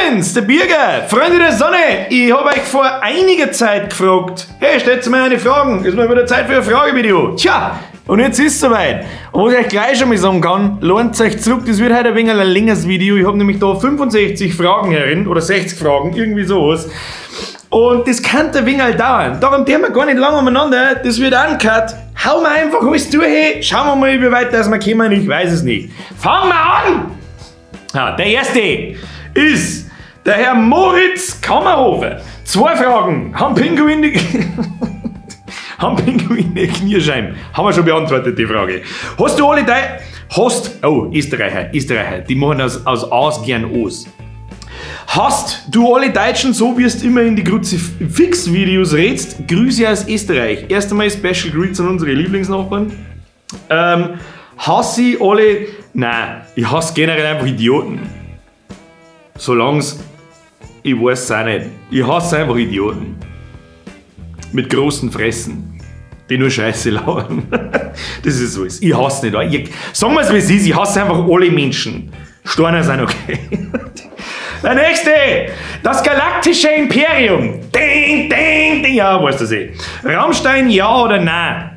Servus, der Birger, Freunde der Sonne. Ich habe euch vor einiger Zeit gefragt, hey, stellt mir eine Fragen, ist mal wieder Zeit für ein Fragevideo. Tja, und jetzt ist es soweit. Und was ich euch gleich schon mal sagen kann, lohnt euch zurück, das wird heute ein wenig ein längeres Video. Ich habe nämlich da 65 Fragen herin, oder 60 Fragen, irgendwie sowas. Und das kann ein wenig dauern. Darum tun wir gar nicht lange umeinander, das wird uncut. Hauen wir einfach alles durch, hey. Schauen wir mal, wie weit das wir kommen, ich weiß es nicht. Fangen wir an! Ja, der erste ist der Herr Moritz Kammerhofer. 2 Fragen. Haben Pinguine Knierscheiben? Haben wir schon beantwortet, die Frage. Hast du alle Österreicher, die machen aus A's gern O's. Hast du alle Deutschen, so wie es immer in die Kruzifix-Videos redst, Grüße aus Österreich. Erst einmal Special Greets an unsere Lieblingsnachbarn. Hasse ich alle... Nein, ich hasse generell einfach Idioten. Solang's... Ich weiß es auch nicht. Ich hasse einfach Idioten. Mit großen Fressen. Die nur Scheiße lauern. Das ist so. Ich hasse nicht. Sagen wir es wie es ist, ich hasse einfach alle Menschen. Steiner sind okay. Der nächste! Das galaktische Imperium. Ding, ding, ding. Ja, weißt du das eh. Rammstein, ja oder nein?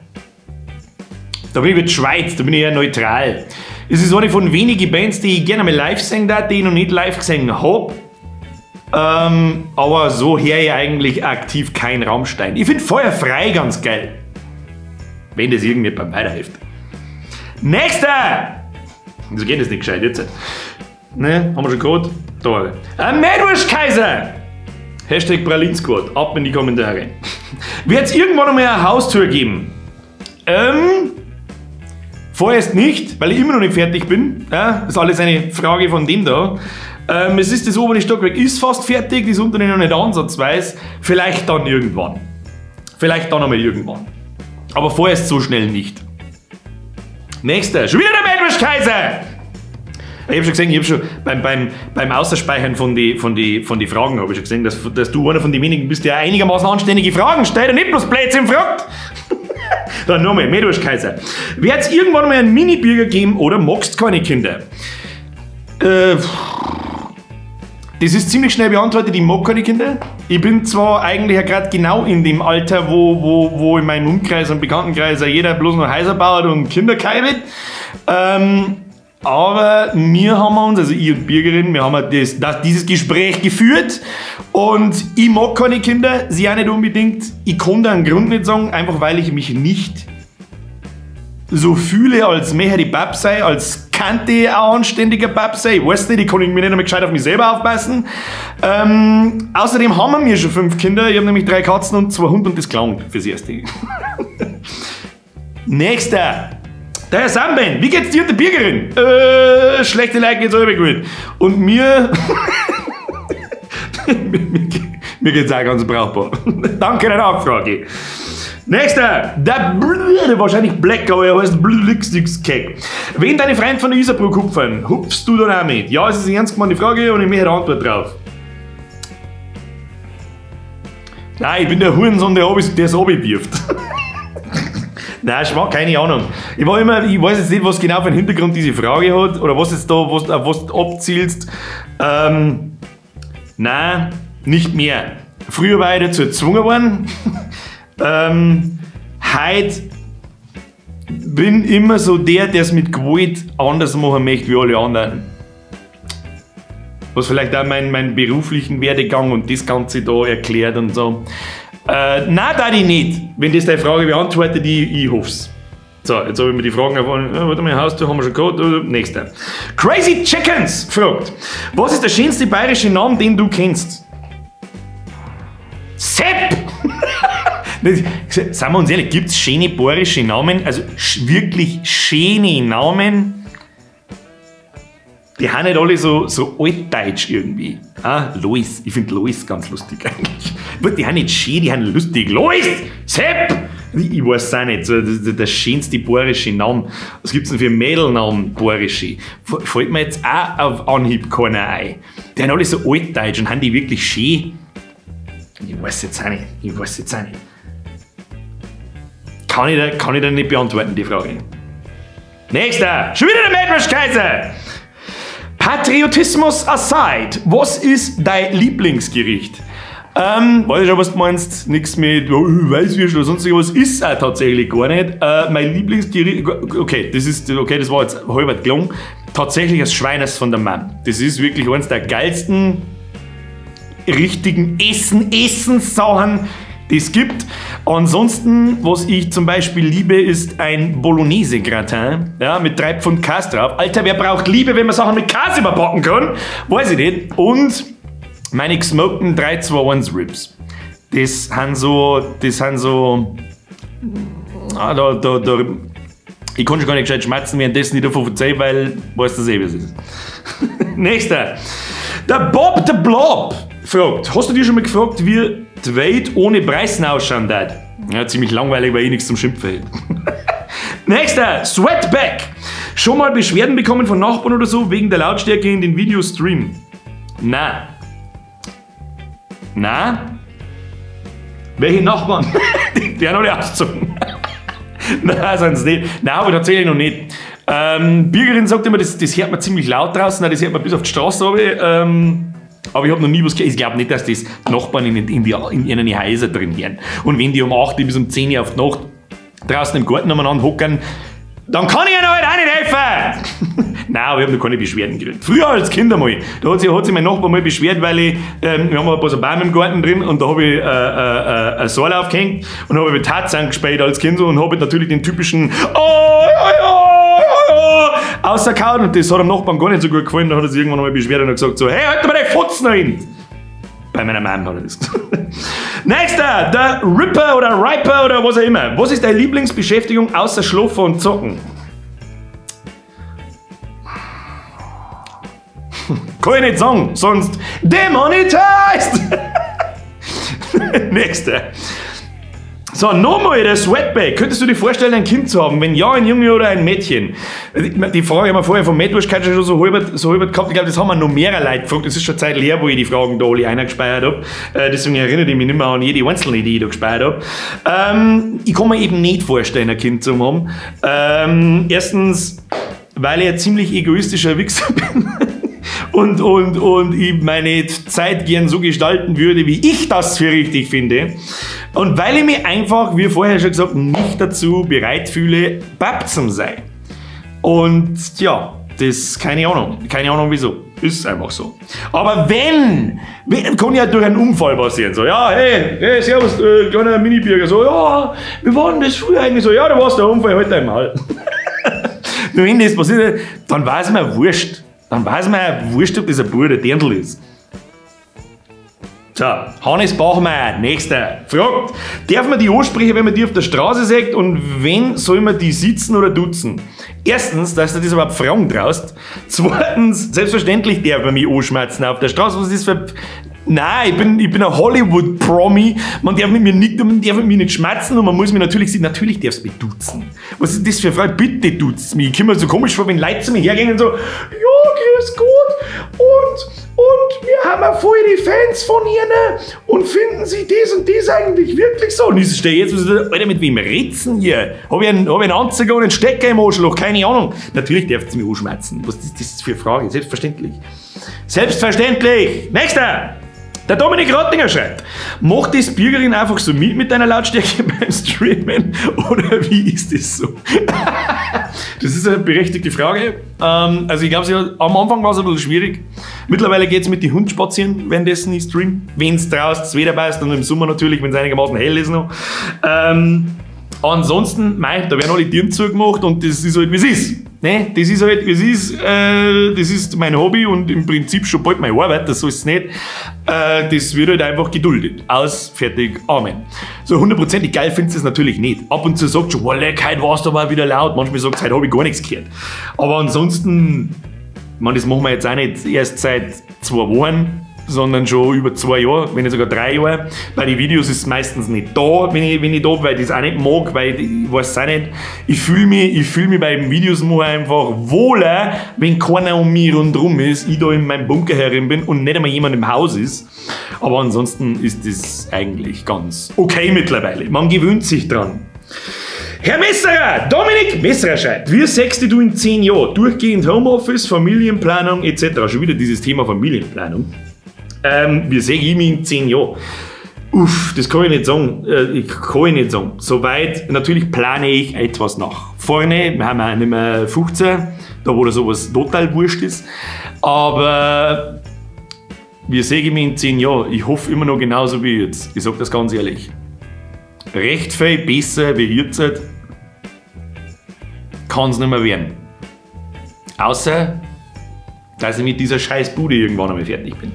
Da bin ich mit Schweiz, da bin ich ja neutral. Es ist eine von wenigen Bands, die ich gerne mal live singen darf, die ich noch nicht live gesehen habe. Aber so her ich eigentlich aktiv kein Rammstein. Ich finde Feuer frei ganz geil. Wenn das irgendjemand weiterhilft. Nächster! Wieso geht das nicht gescheit jetzt? Ne, haben wir schon gehört? Da. Ein Meerwurstkaiser! Hashtag Pralinskot, ab in die Kommentare. Wird es irgendwann einmal eine Haustour geben? Vorerst nicht, weil ich immer noch nicht fertig bin. Ja, das ist alles eine Frage von dem da. Es ist das obere Stockwerk ist fast fertig, das untere noch nicht ansatzweise. Vielleicht dann irgendwann. Vielleicht dann einmal irgendwann. Aber vorerst so schnell nicht. Nächster, schon wieder der Meerwurstkaiser! Ich habe schon gesehen, ich habe schon beim Ausspeichern von die Fragen habe ich schon gesehen, dass du einer von den wenigen bist, der einigermaßen anständige Fragen stellt und nicht bloß Blödsinn fragt. Dann nochmal, Meerwurstkaiser. Wird es irgendwann mal einen Mini-Bürger geben oder magst keine Kinder? Das ist ziemlich schnell beantwortet, ich mag keine Kinder. Ich bin zwar eigentlich ja gerade genau in dem Alter, wo in meinem Umkreis und Bekanntenkreis jeder bloß noch Häuser baut und Kinder keimet. Aber wir haben uns, also ich und Bürgerin, wir haben dieses Gespräch geführt und ich mag keine Kinder, sie auch nicht unbedingt. Ich kann da einen Grund nicht sagen, einfach weil ich mich nicht so fühle, als möchte ich Pap sein, als könnte ich ein anständiger Pap sein. Ich weiß nicht, ich kann mir nicht einmal gescheit auf mich selber aufpassen. Außerdem haben wir schon 5 Kinder, ich habe nämlich 3 Katzen und 2 Hunde und das gelangt fürs Erste. Nächster! Der Herr Samben, wie geht's dir und der Bürgerin? Schlechte Leute geht's auch gut. Und mir... mir geht's auch ganz brauchbar. Danke der Nachfrage. Nächster, der wahrscheinlich Black, aber er heißt Blixdix-Keck. Wenn deine Freunde von der Isarbrück hupfen, hupfst du dann auch mit? Ja, es ist eine ernst gemeinte Frage und ich möchte eine Antwort drauf. Nein, ich bin der Hurensohn, der es abwirft. Nein, keine Ahnung. Ich weiß jetzt nicht, was genau für einen Hintergrund diese Frage hat oder was jetzt da, auf was du abzielst. Nein, nicht mehr. Früher war ich dazu gezwungen worden. Heute bin immer so der es mit Gewalt anders machen möchte wie alle anderen. Was vielleicht auch meinen beruflichen Werdegang und das Ganze da erklärt und so. Nein, da ich nicht. Wenn das deine Frage beantwortet, ich hoffe es. So, jetzt habe ich mir die Fragen erfahren. Warte mal, Haustür haben wir schon gehabt. Nächster. Crazy Chickens fragt: Was ist der schönste bayerische Name, den du kennst? Sepp! Seien wir uns ehrlich, gibt es schöne bayerische Namen? Also wirklich schöne Namen? Die haben nicht alle so altdeutsch irgendwie. Lois. Ich finde Lois ganz lustig eigentlich. Die haben nicht schön, die haben lustig. Lois! Sepp! Ich weiß es auch nicht. So, der schönste bayerische Name. Was gibt es denn für Mädelnamen bayerische? Fällt mir jetzt auch auf Anhieb keiner ein. Die haben alle so altdeutsch und haben die wirklich schön. Ich weiß jetzt auch nicht. Kann ich da nicht beantworten, die Frage. Nächster! Schon wieder der Meerwurstkaiser! Patriotismus aside, was ist dein Lieblingsgericht? Weiß ich schon, was du meinst, nichts mit Weißwürst oder sonst irgendwas, ist auch tatsächlich gar nicht. Mein Lieblingsgericht, das war jetzt halb gelungen, tatsächlich das Schweines von der Mann. Das ist wirklich eines der geilsten, richtigen Essenssachen, die es gibt. Ansonsten, was ich zum Beispiel liebe, ist ein Bolognese-Gratin, ja, mit 3 Pfund Käse drauf. Alter, wer braucht Liebe, wenn man Sachen mit Käse überbacken kann? Weiß ich nicht. Und meine gesmokten 3-2-1 Ribs. Das sind so, ich kann schon gar nicht gescheit schmatzen, währenddessen ich davon erzähle, weil weißt du wie es ist. Nächster. Der Bob the Blob fragt, hast du dir schon mal gefragt, wie die Welt ohne Preisen ausschauen wird? Ja, ziemlich langweilig, weil ich nichts zum Schimpfen hätte. Nächster. Sweatback. Schon mal Beschwerden bekommen von Nachbarn oder so, wegen der Lautstärke in den Videostream? Nein. Na? Welche Nachbarn? Die haben alle ausgezogen. Nein, sind es nicht. Nein, aber tatsächlich noch nicht. Bürgerin sagt immer, das hört man ziemlich laut draußen, das hört man bis auf die Straße runter. Aber ich habe noch nie was gehört. Ich glaube nicht, dass das Nachbarn in ihren Häusern drin hören. Und wenn die um 8 bis um 10 Uhr auf die Nacht draußen im Garten umeinander hocken, dann kann ich ihnen halt auch nicht helfen! Nein, aber ich habe noch keine Beschwerden gekriegt. Früher als Kind einmal, da hat sich mein Nachbar mal beschwert, weil wir haben ein paar so Bäume im Garten drin und da habe ich ein Seil aufgehängt und habe mit Tarzan gespielt als Kind so und habe natürlich den typischen ausgekaut und das hat dem Nachbarn gar nicht so gut gefallen. Da hat er sich irgendwann einmal beschwert und hat gesagt so, hey, halt mal deine Fotzen da hin! Bei meiner Mom hat er das gesagt. Nächster, der Ripper oder Riper oder was auch immer. Was ist deine Lieblingsbeschäftigung außer Schlafen und Zocken? Kann ich nicht sagen, sonst demonetized! Nächster. So, nochmal der Sweatback. Könntest du dir vorstellen, ein Kind zu haben? Wenn ja, ein Junge oder ein Mädchen? Die Frage haben wir vorher vom Metwurst schon so halb gehabt. Ich glaube, das haben wir noch mehrere Leute gefragt. Das ist schon Zeit leer, wo ich die Fragen da alle eingespeichert habe. Deswegen erinnere ich mich nicht mehr an jede einzelne, die ich da gespeichert habe. Ich kann mir eben nicht vorstellen, ein Kind zu haben. Erstens, weil ich ein ziemlich egoistischer Wichser bin. Und ich meine Zeit gern so gestalten würde, wie ich das für richtig finde. Und weil ich mich einfach, wie vorher schon gesagt, nicht dazu bereit fühle, Bab zu sein. Und ja, das keine Ahnung wieso. Ist einfach so. Aber wenn kann ja durch einen Unfall passieren. So, ja, hey, servus, kleiner Mini-Bürger. So, ja, wie war denn das früher eigentlich so? Ja, da war's der Unfall, halt einmal. Wenn das passiert, dann weiß man wurscht. Dann weiß man ja wurscht, ob das ein Bruder der Dirndl ist. So, Hannes Bachmeier, nächster, fragt, darf man die ansprechen, wenn man die auf der Straße sagt und wenn soll man die sitzen oder duzen? Erstens, dass du das überhaupt Fragen traust. Zweitens, selbstverständlich darf man mich anschmerzen auf der Straße. Was ist das für... Nein, ich bin ein Hollywood-Promi. Man darf mit mir nicht schmerzen und man muss mich natürlich darfst du mich duzen. Was ist das für eine Frage? Bitte duzt mich. Ich komme mir so komisch vor, wenn Leute zu mir hergehen und so, ja, grüß Gott und wir haben ja voll die Fans von Ihnen und finden Sie das und das eigentlich wirklich so? Und ich stehe jetzt, Alter, mit wem ritzen hier? Hab ich einen Anzeiger und einen Stecker im Arschloch? Keine Ahnung. Natürlich darfst du mich anschmerzen. Was ist das für eine Frage? Selbstverständlich. Selbstverständlich. Nächster. Der Dominik Rottinger schreibt, macht das Bürgerin einfach so mit deiner Lautstärke beim Streamen oder wie ist das so? Das ist eine berechtigte Frage. Also ich glaube, am Anfang war es ein bisschen schwierig. Mittlerweile geht es mit den Hunden spazieren, währenddessen ich stream. Wenn es draußen das Wetter passt und im Sommer natürlich, wenn es einigermaßen hell ist noch. Ansonsten, da werden alle Türen zugemacht und das ist halt wie es ist. Ne? Das ist halt wie es ist. Das ist mein Hobby und im Prinzip schon bald meine Arbeit, das soll es nicht. Das wird halt einfach geduldet. Aus, fertig, Amen. So 100% geil findest du es natürlich nicht. Ab und zu sagt schon, leck, heute war es aber wieder laut. Manchmal sagt es, heute habe ich gar nichts gehört. Aber ansonsten, das machen wir jetzt auch nicht erst seit 2 Wochen, sondern schon über 2 Jahre, wenn nicht sogar 3 Jahre. Bei den Videos ist es meistens nicht da, wenn ich da bin, weil ich das auch nicht mag, weil ich weiß es auch nicht. Ich fühle mich bei den Videos einfach wohler, wenn keiner um mich rundherum ist, ich da in meinem Bunker herin bin und nicht einmal jemand im Haus ist. Aber ansonsten ist das eigentlich ganz okay mittlerweile. Man gewöhnt sich dran. Herr Messerer, Dominik Messerer schreibt, wie sechst du in 10 Jahren? Durchgehend Homeoffice, Familienplanung etc. Schon wieder dieses Thema Familienplanung. Wie sehe ich mich in 10 Jahren? Uff, das kann ich nicht sagen. Soweit, natürlich plane ich etwas nach vorne. Wir haben ja nicht mehr 15, da wo da sowas total wurscht ist. Aber wie sehe ich mich in 10 Jahren? Ich hoffe immer noch genauso wie jetzt. Ich sage das ganz ehrlich. Recht viel besser wie jetzt kann es nicht mehr werden. Außer, dass ich mit dieser scheiß Bude irgendwann einmal fertig bin.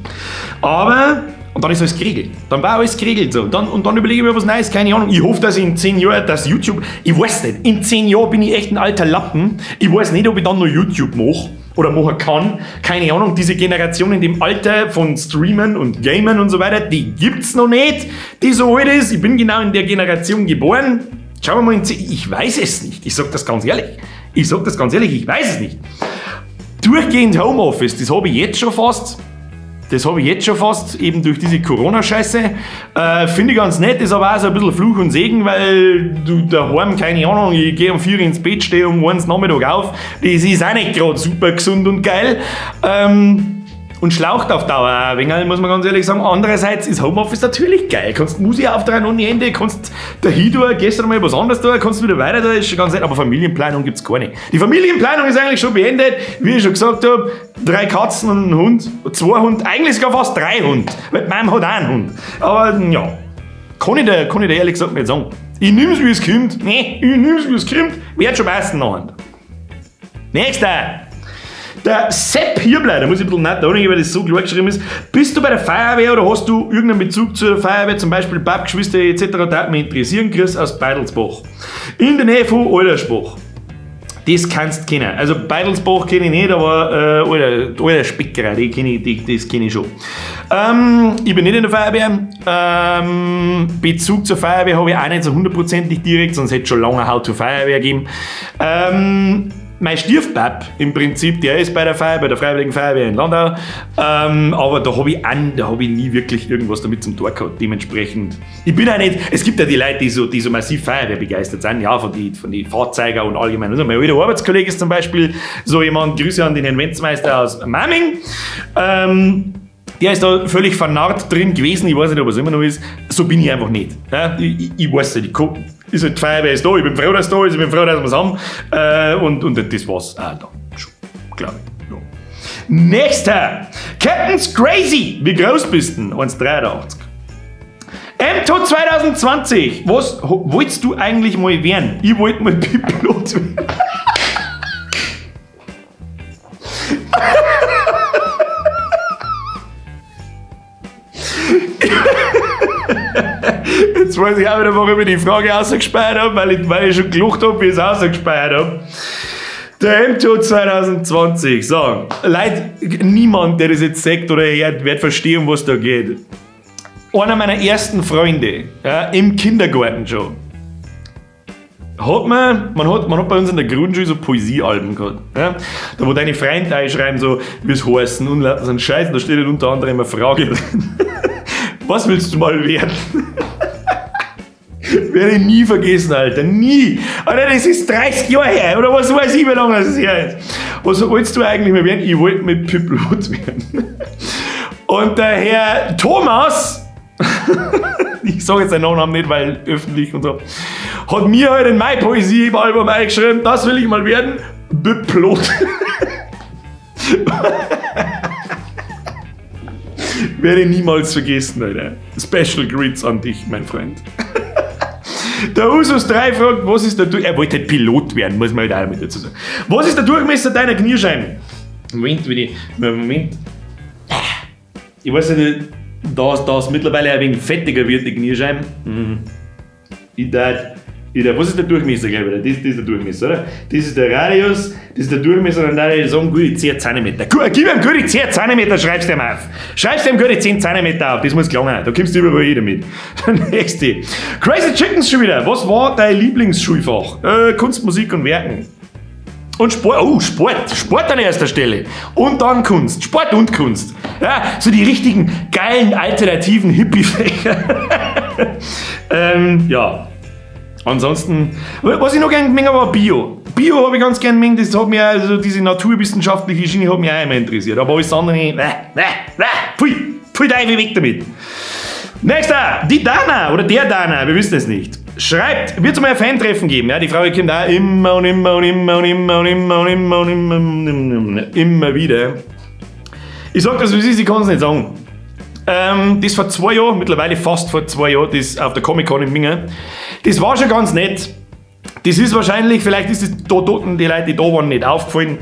Aber, und dann ist alles geregelt. Dann war alles geregelt so. Und dann überlege ich mir was Neues, keine Ahnung. Ich hoffe, dass ich in 10 Jahren das YouTube, ich weiß nicht, in 10 Jahren bin ich echt ein alter Lappen. Ich weiß nicht, ob ich dann noch YouTube mache oder machen kann. Keine Ahnung, diese Generation in dem Alter von Streamen und Gamen und so weiter, die gibt's noch nicht, die so alt ist. Ich bin genau in der Generation geboren. Schauen wir mal in 10, ich weiß es nicht. Ich sag das ganz ehrlich. Ich weiß es nicht. Durchgehend Homeoffice, das habe ich jetzt schon fast. Eben durch diese Corona-Scheiße. Finde ich ganz nett, ist aber auch so ein bisschen Fluch und Segen, weil du daheim, keine Ahnung, ich gehe um 4 Uhr ins Bett, stehe um 1 Nachmittag auf. Das ist auch nicht gerade super gesund und geil. Und schlaucht auf Dauer ein wenig, muss man ganz ehrlich sagen. Andererseits ist Homeoffice natürlich geil. Kannst Musik auftragen ohne Ende, kannst dahin tun, gestern mal was anderes tun, kannst wieder weiter tun, ist schon ganz nett. Aber Familienplanung gibt es gar nicht. Die Familienplanung ist eigentlich schon beendet. Wie ich schon gesagt habe, 3 Katzen und ein Hund, 2 Hunde, eigentlich sogar fast 3 Hunde. Weil meinem hat auch einen Hund. Aber ja, kann ich dir ehrlich gesagt nicht sagen. Ich nehme es wie es kommt. Wird schon meistens nachher. Nächster. Der Sepp Hirbler, da muss ich ein bisschen nachdenken, weil das so klar geschrieben ist. Bist du bei der Feuerwehr oder hast du irgendeinen Bezug zur Feuerwehr, zum Beispiel Bab, Geschwister etc., da mich interessieren, Chris aus Beidelsbach. In der Nähe von Aldersbach. Das kannst du kennen. Also Beidelsbach kenne ich nicht, aber Alter Speckerei, das kenne ich schon. Ich bin nicht in der Feuerwehr. Bezug zur Feuerwehr habe ich auch nicht so 100%ig direkt, sonst hätte es schon lange How to Feuerwehr gegeben. Mein Stiefpap im Prinzip, der ist bei der Freiwilligen Feuerwehr in Landau, aber da habe ich nie wirklich irgendwas damit zum Tor gehabt, dementsprechend. Ich bin auch nicht, es gibt ja die Leute, die so massiv Feuerwehr begeistert sind, ja, von die Fahrzeuger und allgemein. Also mein alter Arbeitskollege ist zum Beispiel so jemand, Grüße an den Herrn Wenzmeister aus Mamming, der ist da völlig vernarrt drin gewesen, ich weiß nicht, ob es immer noch ist, so bin ich einfach nicht. Ja? Ich weiß nicht, ist halt die Feuerwehr ist da, ich bin froh, dass es da ist, ich bin froh, dass wir es haben und das war's auch da, schon, glaube ich. Ja. Nächster, Captain's Crazy, wie groß bist du? 1,83. MTO 2020, was wolltest du eigentlich mal werden? Ich wollte mal Pilot werden. Jetzt weiß ich auch wieder, warum ich die Frage rausgespeichert habe, weil ich schon gelacht habe, wie ich es rausgespeichert habe. Der MTO 2020, so, Leute, niemand, der das jetzt sagt oder hört, wird verstehen, was da geht. Einer meiner ersten Freunde, ja, im Kindergarten schon, man hat bei uns in der Grundschule so Poesiealben gehabt. Ja? Da wo deine Freunde einschreiben, so, wie es heißen und so ein Scheiß, da steht unter anderem eine Frage drin. Was willst du mal werden? Werde ich nie vergessen, Alter. Nie. Alter, das ist 30 Jahre her. Oder was weiß ich, wie lange das her ist. Was wolltest du eigentlich mal werden? Ich wollte mit Pilot werden. Und der Herr Thomas, ich sage jetzt seinen Namen nicht, weil öffentlich und so, hat mir halt in mein Poesie-Album eingeschrieben, das will ich mal werden, Pilot. Werde ich niemals vergessen, Alter. Special Greets an dich, mein Freund. Der Usus 3 fragt, was ist der Durchmesser? Er wollte halt Pilot werden, muss man halt auch mit dazu sagen. Was ist der Durchmesser deiner Kniescheiben? Moment. Ich weiß nicht, da es mittlerweile ein wenig fettiger wird, die Kniescheiben. Was ist der Durchmesser, glaube ich? Das ist der Durchmesser, oder? Das ist der Radius, das ist der Durchmesser, dann würde ich sagen, gute 10 cm. Gib ihm gute 10 cm, schreibst du ihm auf. Schreibst du ihm gute 10 cm auf, das muss gelingen. Da kommst du überall jeder mit. Nächste. Crazy Chickens schon wieder. Was war dein Lieblingsschulfach? Kunst, Musik und Werken. Und Sport. Oh, Sport. Sport an erster Stelle. Und dann Kunst. Sport und Kunst. Ja, so die richtigen, geilen, alternativen Hippie-Fächer. Ja. Ansonsten, was ich noch gerne gemengt habe, war Bio. Bio habe ich ganz gerne gemengt, das hat mich auch, also diese naturwissenschaftliche Schiene hat mich auch immer interessiert. Aber alles andere, pfui Teufel weg damit. Nächster, die Dana oder der Dana, wir wissen es nicht. Schreibt, wird es mal ein Fan-Treffen geben? Ja, die Frage kommt auch immer wieder. Ich sag das, wie es ist, ich kann es nicht sagen. Das vor 2 Jahren, mittlerweile fast vor 2 Jahren, das auf der Comic-Con in Minge. Das war schon ganz nett. Das ist wahrscheinlich, vielleicht ist es da dort die Leute, die da waren, nicht aufgefallen.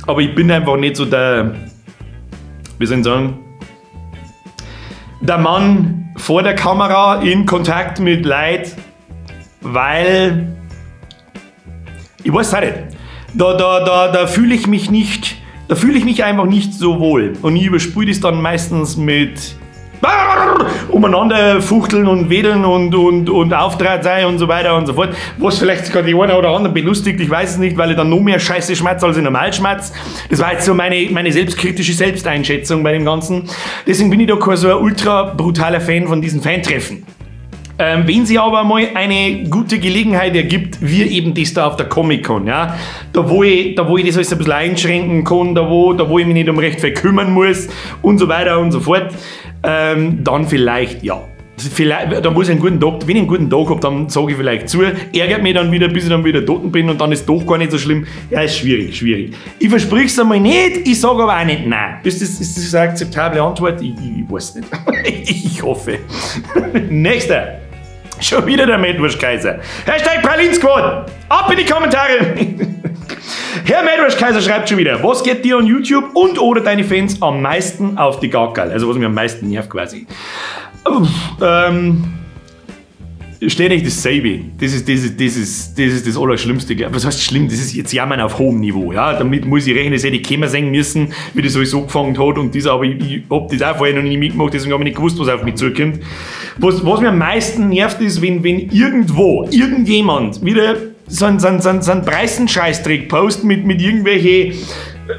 Aber ich bin einfach nicht so der, wie soll ich sagen, der Mann vor der Kamera in Kontakt mit Leuten, weil, ich weiß es auch nicht, da fühle ich mich nicht, da fühle ich mich einfach nicht so wohl. Und ich überspüle das dann meistens mit umeinander fuchteln und wedeln und Auftritt sein und so weiter und so fort. Was vielleicht sogar die eine oder andere belustigt, ich weiß es nicht, weil ich dann noch mehr Scheiße schmerze als ich normal schmerze. Das war jetzt so meine selbstkritische Selbsteinschätzung bei dem Ganzen. Deswegen bin ich da kein so ein ultra brutaler Fan von diesen Fan-Treffen. Wenn sie aber mal eine gute Gelegenheit ergibt, wie eben das da auf der Comic-Con, ja, da wo ich das alles ein bisschen einschränken kann, da wo ich mich nicht um recht viel kümmern muss und so weiter und so fort, dann vielleicht, ja. Vielleicht, da muss ich einen guten Tag, wenn ich einen guten Tag habe, dann sage ich vielleicht zu, ärgert mich dann wieder, bis ich dann wieder tot bin und dann ist es doch gar nicht so schlimm. Ja, ist schwierig. Ich verspreche es einmal nicht, ich sage aber auch nicht nein. Ist das eine akzeptable Antwort? Ich weiß nicht. Ich hoffe. Nächster. Schon wieder der Mähdwurst-Kaiser. Hashtag Pralin-Squad. Ab in die Kommentare. Herr Mähdwurst-Kaiser schreibt schon wieder, was geht dir an YouTube und oder deine Fans am meisten auf die Gackerl? Also was mich am meisten nervt quasi. Steht nicht dasselbe. Das ist das Allerschlimmste. Was heißt schlimm? Das ist jetzt Jammern auf hohem Niveau. Ja? Damit muss ich rechnen, dass ich die Kämmer singen müssen, wie das sowieso gefangen hat. Und aber ich hab das auch vorher noch nie mitgemacht, deswegen habe ich nicht gewusst, was auf mich zukommt. Was mir am meisten nervt, ist, wenn irgendjemand wieder so einen Preisenscheißdreck postet mit irgendwelche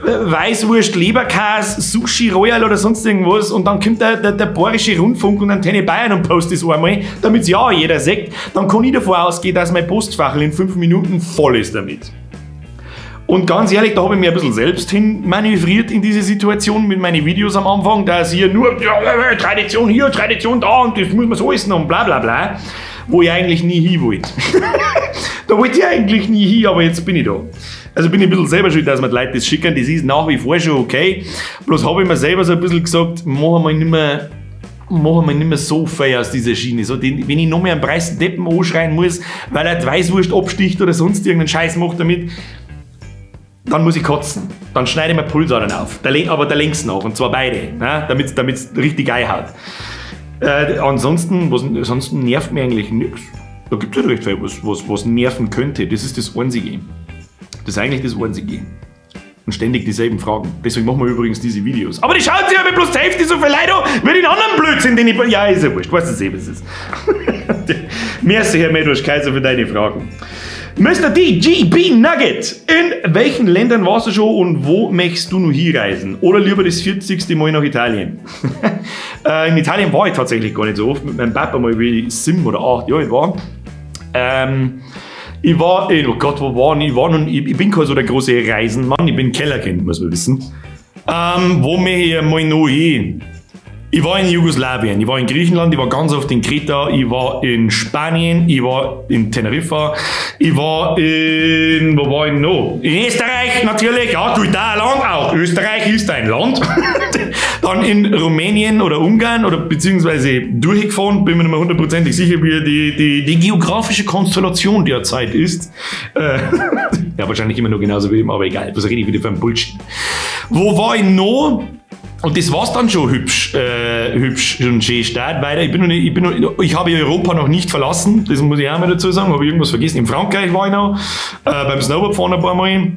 Weißwurst, Leberkäse, Sushi Royal oder sonst irgendwas und dann kommt der Bayerische Rundfunk und Antenne Bayern und postet es einmal, damit es ja jeder sagt, dann kann ich davon ausgehen, dass mein Postfachel in 5 Minuten voll ist damit. Und ganz ehrlich, da habe ich mir ein bisschen selbst hin manövriert in diese Situation mit meinen Videos am Anfang, dass hier nur Tradition hier, Tradition da und das muss man so essen und bla bla bla, wo ich eigentlich nie hin wollte. Da wollte ich eigentlich nie hin, aber jetzt bin ich da. Also bin ich ein bisschen selber schuld, dass mir die Leute das schicken, das ist nach wie vor schon okay. Bloß habe ich mir selber so ein bisschen gesagt, machen wir nicht mehr so viel aus dieser Schiene. So, wenn ich noch mehr einen Preis Deppen anschreien muss, weil er die Weißwurst absticht oder sonst irgendeinen Scheiß macht damit, dann muss ich kotzen. Dann schneide ich mir Pulsadern auf. Aber der längs nach, und zwar beide, ne? Damit es richtig einhaut. Ansonsten nervt mir eigentlich nichts. Da gibt es nicht recht viel, was nerven könnte. Das ist das Einzige. Das ist eigentlich das Einzige. Und ständig dieselben Fragen. Deswegen machen wir übrigens diese Videos. Aber die schauen sich aber bloß die Hälfte so viel Leute an, wie den anderen Blödsinn, den ich... Ja, ist ja wurscht. Weißt du eh, was es ist. Merci, Herr Mähdwurst-Kaiser, für deine Fragen. Mr. DGB Nugget. In welchen Ländern warst du schon und wo möchtest du noch hinreisen? Oder lieber das 40. Mal nach Italien? In Italien war ich tatsächlich gar nicht so oft. Mit meinem Papa mal wie 7 oder 8 Jahre alt war. Ich war, oh Gott, wo war ich? Ich bin kein so der große Reisenmann, ich bin Kellerkind, muss man wissen. Wo mir hier mal noch hin? Ich war in Jugoslawien, ich war in Griechenland, ich war ganz oft in Kreta, ich war in Spanien, ich war in Teneriffa, ich war wo war ich noch? In Österreich natürlich, ja, du da lang auch. Österreich ist ein Land. Dann in Rumänien oder Ungarn oder beziehungsweise durchgefahren, bin mir nicht mehr hundertprozentig sicher, wie die geografische Konstellation derzeit ist. Ja, wahrscheinlich immer noch genauso wie eben, aber egal, was rede ich wieder für ein Bullshit. Wo war ich noch? Und das war's dann schon hübsch und schön stark weiter. Ich habe Europa noch nicht verlassen, das muss ich auch mal dazu sagen, habe ich irgendwas vergessen. In Frankreich war ich noch, beim Snowboardfahren ein paar Mal.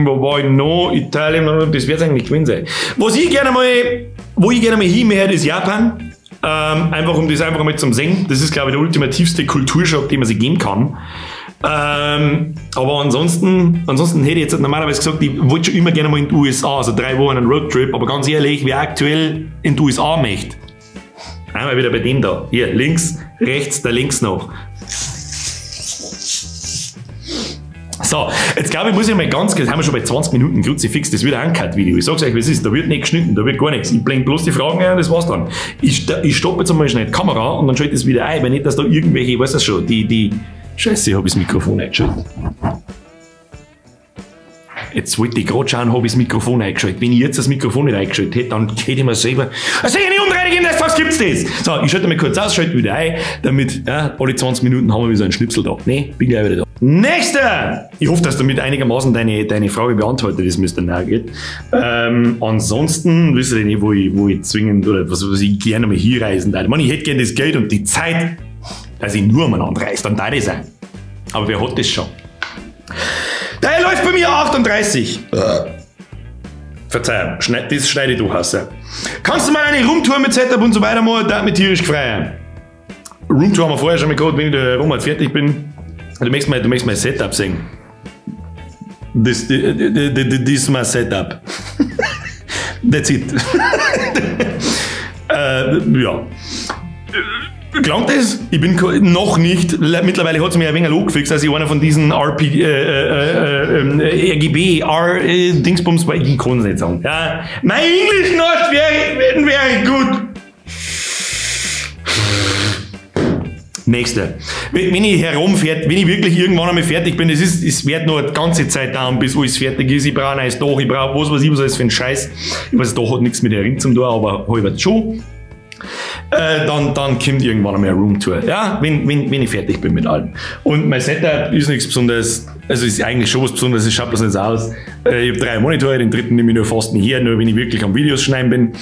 Wo war ich noch? Italien, das wird es eigentlich gewesen sein. Wo ich gerne mal hin möchte, ist Japan. Einfach um das einfach mal zu sehen. Das ist, glaube ich, der ultimativste Kulturschock, den man sich geben kann. Aber ansonsten hätte ich jetzt normalerweise gesagt, ich wollte schon immer gerne mal in die USA, also 3 Wochen einen Roadtrip, aber ganz ehrlich, wer aktuell in die USA möchte, Einmal wieder bei dem da. Hier, links, rechts, da links noch. So, jetzt glaube ich, muss ich mal ganz, jetzt haben wir schon bei 20 Minuten Kruzifix, das wird ein Uncut-Video. Ich sag's euch, wie es ist, da wird nicht geschnitten, da wird gar nichts. Ich blende bloß die Fragen ein und das war's dann. Ich stoppe jetzt einmal schnell die Kamera und dann schalte ich es wieder ein, weil nicht, dass da irgendwelche, ich weiß das schon, Scheiße, ich habe das Mikrofon eingeschaltet. Jetzt wollte ich gerade schauen, habe ich das Mikrofon eingeschaltet. Wenn ich jetzt das Mikrofon nicht eingeschaltet hätte, dann hätte ich mir selber also nicht unreinig in das, was gibt's das? So, ich schalte mal kurz aus, schalte wieder ein, damit alle 20 Minuten haben wir wieder so einen Schnipsel da. Ne, bin gleich wieder da. Nächster! Ich hoffe, dass damit einigermaßen deine Frage beantwortet ist, Mr. Nugget. Ansonsten, wisst ihr nicht, wo ich zwingend, oder was ich gerne mal hier reisen darf. Ich hätte gerne das Geld und die Zeit, dass ich nur umeinander reise, dann darf ich sein. Aber wer hat das schon? Der läuft bei mir 38. Verzeihung, das schneide ich durchaus. Kannst du mal eine Roomtour mit Setup und so weiter machen? Da mit tierisch gefreien. Roomtour haben wir vorher schon mal gehabt, wenn ich da rum fertig bin. Du möchtest mein Setup sehen. Das ist mein Setup. That's it. Ja. Klangt das? Ich bin noch nicht. Mittlerweile hat es mir ein wenig angefixt, dass ich einer von diesen RGB, Dingsbums, weil ich kann es nicht sagen. Ja. Mein Englisch not very good. Nächster. Wenn ich herumfährt, wenn ich wirklich irgendwann einmal fertig bin, es wird noch eine ganze Zeit dauern, bis alles fertig ist. Ich brauche ein neues Dach, ich brauche was alles für einen Scheiß. Ich weiß, das Dach hat nichts mit der Ring zum tun, aber halber schon. Dann kommt irgendwann einmal eine Roomtour. Ja, wenn ich fertig bin mit allem. Und mein Setup ist nichts Besonderes. Also ist eigentlich schon was Besonderes, es schaut bloß nicht so aus. Ich habe 3 Monitore, den dritten nehme ich nur fast nicht her, nur wenn ich wirklich am Videos schneiden bin.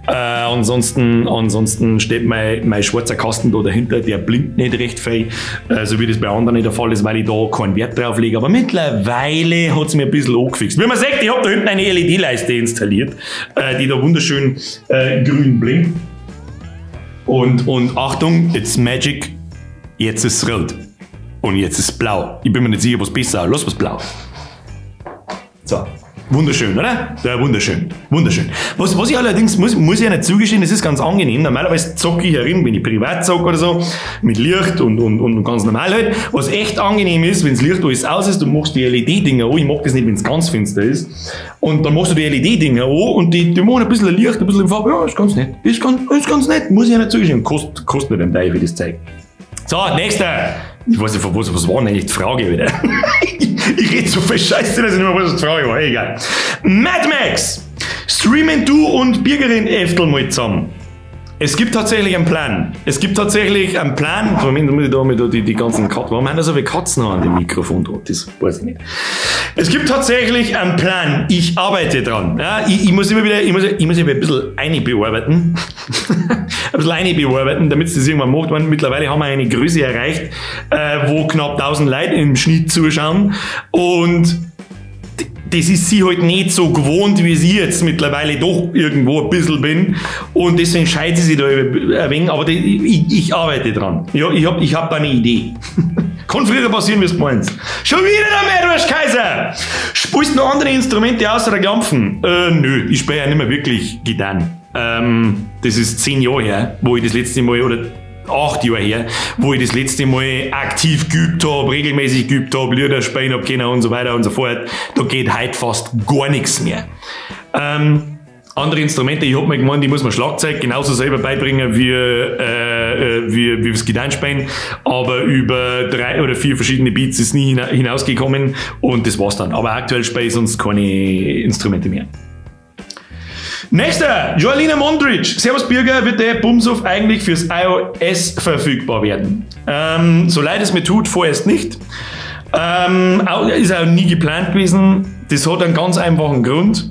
Ansonsten steht mein schwarzer Kasten da dahinter, der blinkt nicht recht viel, so wie das bei anderen nicht der Fall ist, weil ich da keinen Wert drauf lege. Aber mittlerweile hat es mir ein bisschen angefixt. Wie man sagt, ich habe da hinten eine LED-Leiste installiert, die da wunderschön grün blinkt. Und Achtung, it's magic, jetzt ist es rot. Und jetzt ist es blau. Ich bin mir nicht sicher, was besser ist. Lass was blau. So. Wunderschön, oder? Ja, wunderschön. Wunderschön. Was ich allerdings, muss ich ja nicht zugestehen, das ist ganz angenehm. Normalerweise zocke ich herin, wenn ich privat zocke oder so, mit Licht und ganz normal halt. Was echt angenehm ist, wenn das Licht alles aus ist, du machst die LED-Dinger an. Ich mag das nicht, wenn es ganz finster ist. Und dann machst du die LED-Dinger an und die machen ein bisschen Licht, ein bisschen in Farbe. Ja, ist ganz nett. Ist ganz nett. Muss ich ja nicht zugestehen. Kostet nicht einen Teufel das Zeug. So, nächster. Ich weiß nicht, was war denn eigentlich die Frage wieder? Ich rede so viel Scheiße, dass ich nicht mehr weiß, was die Frage war. Egal. Mad Max! Streamen du und Birgerin Eftel mal zusammen. Es gibt tatsächlich einen Plan. Moment, muss ich da mit die ganzen Katzen. Warum haben da so viele Katzen an dem Mikrofon da? Das weiß ich nicht. Es gibt tatsächlich einen Plan. Ich arbeite dran. Ja, ich muss immer wieder, ich muss ein bisschen einbearbeiten. Damit es das irgendwann macht. Weil mittlerweile haben wir eine Größe erreicht, wo knapp 1000 Leute im Schnitt zuschauen. Und das ist sie halt nicht so gewohnt, wie sie jetzt mittlerweile doch irgendwo ein bisschen bin. Und deswegen scheint sie sich da ein wenig. Aber ich arbeite dran. Ja, ich hab da eine Idee. Kann früher passieren, wie es meinst. Schon wieder der Mädels Kaiser! Spielst du noch andere Instrumente außer der Klampfen? Nö, ich spiele ja nicht mehr wirklich Gitarren. Das ist 10 Jahre her, wo ich das letzte Mal, oder 8 Jahre her, wo ich das letzte Mal aktiv geübt habe, regelmäßig geübt habe, Lieder spielen habe können und so weiter und so fort. Da geht heute fast gar nichts mehr. Andere Instrumente, ich habe mir gemeint, ich muss mir Schlagzeug genauso selber beibringen wie das Gitarrenspielen, aber über 3 oder 4 verschiedene Beats ist nie hinausgekommen und das war's dann. Aber aktuell spiele ich sonst keine Instrumente mehr. Nächster, Joalina Mondrich. Servus Birger, wird der Bumshof eigentlich fürs iOS verfügbar werden? So leid es mir tut, vorerst nicht. Ist auch nie geplant gewesen. Das hat einen ganz einfachen Grund.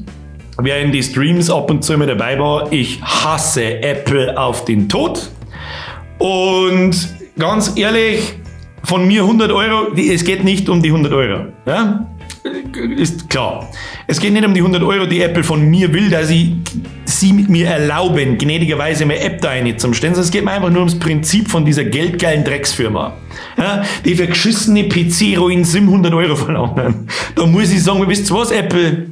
Wer in die Streams ab und zu immer dabei war, ich hasse Apple auf den Tod. Und ganz ehrlich, von mir 100 Euro, es geht nicht um die 100 Euro. Ja? Ist klar. Es geht nicht um die 100 Euro, die Apple von mir will, dass sie mit mir erlauben, gnädigerweise meine App da einzustellen. Es geht mir einfach nur ums Prinzip von dieser geldgeilen Drecksfirma. Ja, die für geschissene PC-Ruin 700 Euro verlangen. Da muss ich sagen, wisst ihr was, Apple?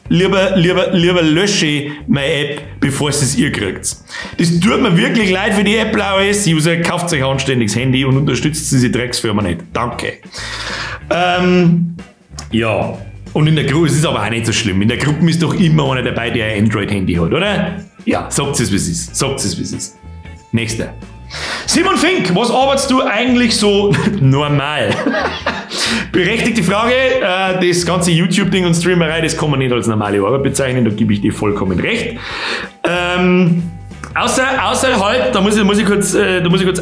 lieber lösche meine App, bevor ihr es ihr kriegt. Das tut mir wirklich leid für die Apple iOS-User. Kauft euch ein anständiges Handy und unterstützt diese Drecksfirma nicht. Danke. Ja. Und in der Gruppe, es ist aber auch nicht so schlimm. In der Gruppe ist doch immer einer dabei, der ein Android-Handy hat, oder? Ja, sagt es, wie es ist. Sagt es, wie es ist. Nächster. Simon Fink, was arbeitest du eigentlich so normal? Berechtigte Frage, das ganze YouTube-Ding und Streamerei, das kann man nicht als normale Arbeit bezeichnen, da gebe ich dir vollkommen recht. Außer halt, da muss ich kurz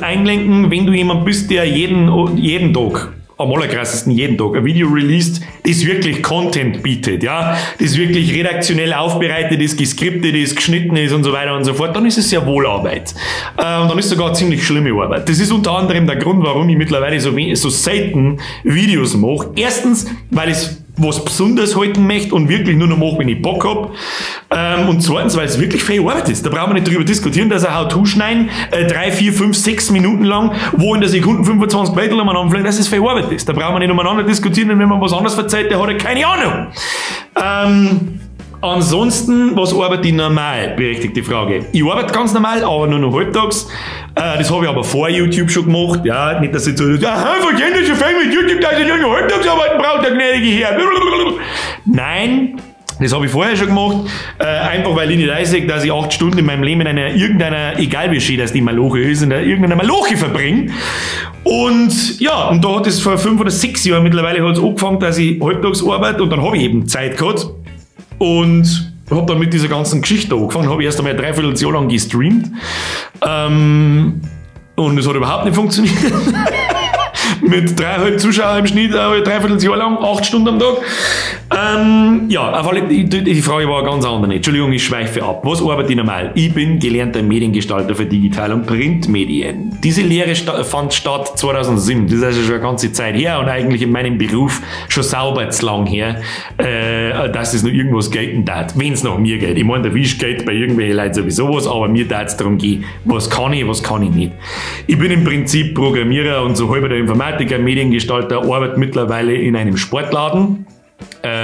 einlenken, wenn du jemand bist, der jeden Tag, am allerkrassesten jeden Tag, ein Video released, das wirklich Content bietet, ja, das wirklich redaktionell aufbereitet ist, geskriptet ist, geschnitten ist und so weiter und so fort, dann ist es sehr wohl Arbeit. Und dann ist es sogar ziemlich schlimme Arbeit. Das ist unter anderem der Grund, warum ich mittlerweile so selten Videos mache. Erstens, weil ich was Besonderes halten möchte und wirklich nur noch mache, wenn ich Bock habe. Und zweitens, weil es wirklich viel Arbeit ist. Da brauchen wir nicht drüber diskutieren, dass ein How-To schneiden, 3, 4, 5, 6 Minuten lang, wo in der Sekunde 25 Meter umeinander fliegen, dass es viel Arbeit ist. Da brauchen wir nicht umeinander diskutieren, und wenn man was anderes verzeiht, der hat ja keine Ahnung. Ansonsten, was arbeite ich normal? Berechtigte Frage. Ich arbeite ganz normal, aber nur noch halbtags. Das habe ich aber vor YouTube schon gemacht. Ja, nicht, dass ich so, vergehen das schon viel mit YouTube, dass ich nur noch halbtags arbeiten brauche, der gnädige Herr. Nein, das habe ich vorher schon gemacht. Einfach weil ich nicht einsehe, dass ich 8 Stunden in meinem Leben in irgendeiner, egal wie schön das die Maloche ist, in irgendeiner Maloche verbringe. Und ja, und da hat es vor 5 oder 6 Jahren mittlerweile hat's angefangen, dass ich halbtags arbeite und dann habe ich eben Zeit gehabt. Und habe dann mit dieser ganzen Geschichte angefangen, habe erst einmal ein Dreivierteljahr lang gestreamt. Und es hat überhaupt nicht funktioniert. Mit 3,5 Zuschauern im Schnitt, ein Dreivierteljahr lang, 8 Stunden am Tag. Ja, auf alle, die Frage war ganz andere. Entschuldigung, ich schweife ab. Was arbeite ich normal? Ich bin gelernter Mediengestalter für Digital- und Printmedien. Diese Lehre fand statt 2007. Das ist also schon eine ganze Zeit her und eigentlich in meinem Beruf schon sauber zu lang her, dass es noch irgendwas gelten darf, wenn es nach mir geht. Ich meine, der Wisch geht bei irgendwelchen Leuten sowieso was, aber mir darf es darum gehen, was kann ich nicht. Ich bin im Prinzip Programmierer und so halber der Informatiker, Mediengestalter, arbeite mittlerweile in einem Sportladen.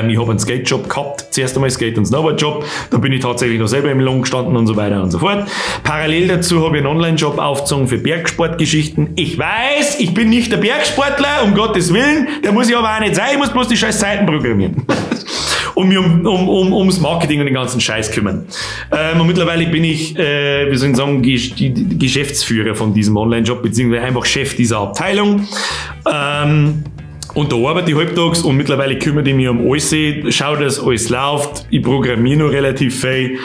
Ich habe einen Skate-Job gehabt, zuerst einmal Skate- und Snowboard-Job, da bin ich tatsächlich noch selber im Lohn gestanden und so weiter und so fort. Parallel dazu habe ich einen Online-Job aufgezogen für Bergsportgeschichten. Ich weiß, ich bin nicht der Bergsportler, um Gottes Willen, der muss ich aber auch nicht sein, ich muss bloß die scheiß Seiten programmieren. Und mich ums Marketing und den ganzen Scheiß kümmern. Und mittlerweile bin ich, wie soll ich sagen, Geschäftsführer von diesem Online-Job, beziehungsweise einfach Chef dieser Abteilung. Und da arbeite ich halbtags und mittlerweile kümmere ich mich um alles, schaue, dass alles läuft, ich programmiere noch relativ viel,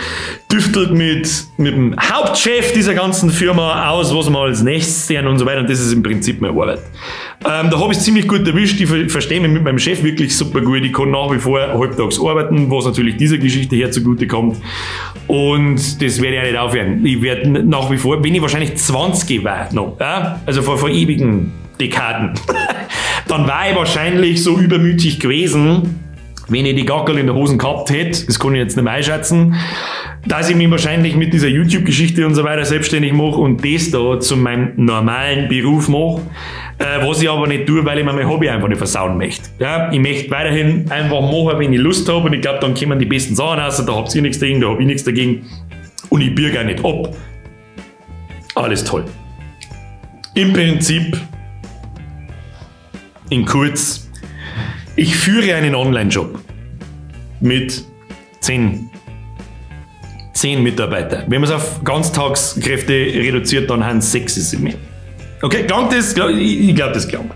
düftelt mit dem Hauptchef dieser ganzen Firma aus, was wir als nächstes sehen und so weiter, und das ist im Prinzip meine Arbeit. Da habe ich es ziemlich gut erwischt, ich verstehe mich mit meinem Chef wirklich super gut, ich kann nach wie vor halbtags arbeiten, was natürlich dieser Geschichte her zugute kommt, und das werde ich auch nicht aufhören. Ich werde nach wie vor, wenn ich wahrscheinlich 20 war noch, ja? Also vor ewigen Dekaden, dann war ich wahrscheinlich so übermütig gewesen, wenn ich die Gackerl in der Hosen gehabt hätte, das kann ich jetzt nicht mehr einschätzen, dass ich mich wahrscheinlich mit dieser YouTube-Geschichte und so weiter selbstständig mache und das da zu meinem normalen Beruf mache, was ich aber nicht tue, weil ich mir mein Hobby einfach nicht versauen möchte. Ja, ich möchte weiterhin einfach machen, wenn ich Lust habe, und ich glaube, dann kommen die besten Sachen raus, da habt ihr nichts dagegen, da habe ich nichts dagegen, und ich birge auch nicht ab. Alles toll. Im Prinzip, in kurz, ich führe einen Online-Job mit 10 Mitarbeitern. Wenn man es auf Ganztagskräfte reduziert, dann haben es 6 mehr. Okay, klangt das? Ich glaube, das klangt.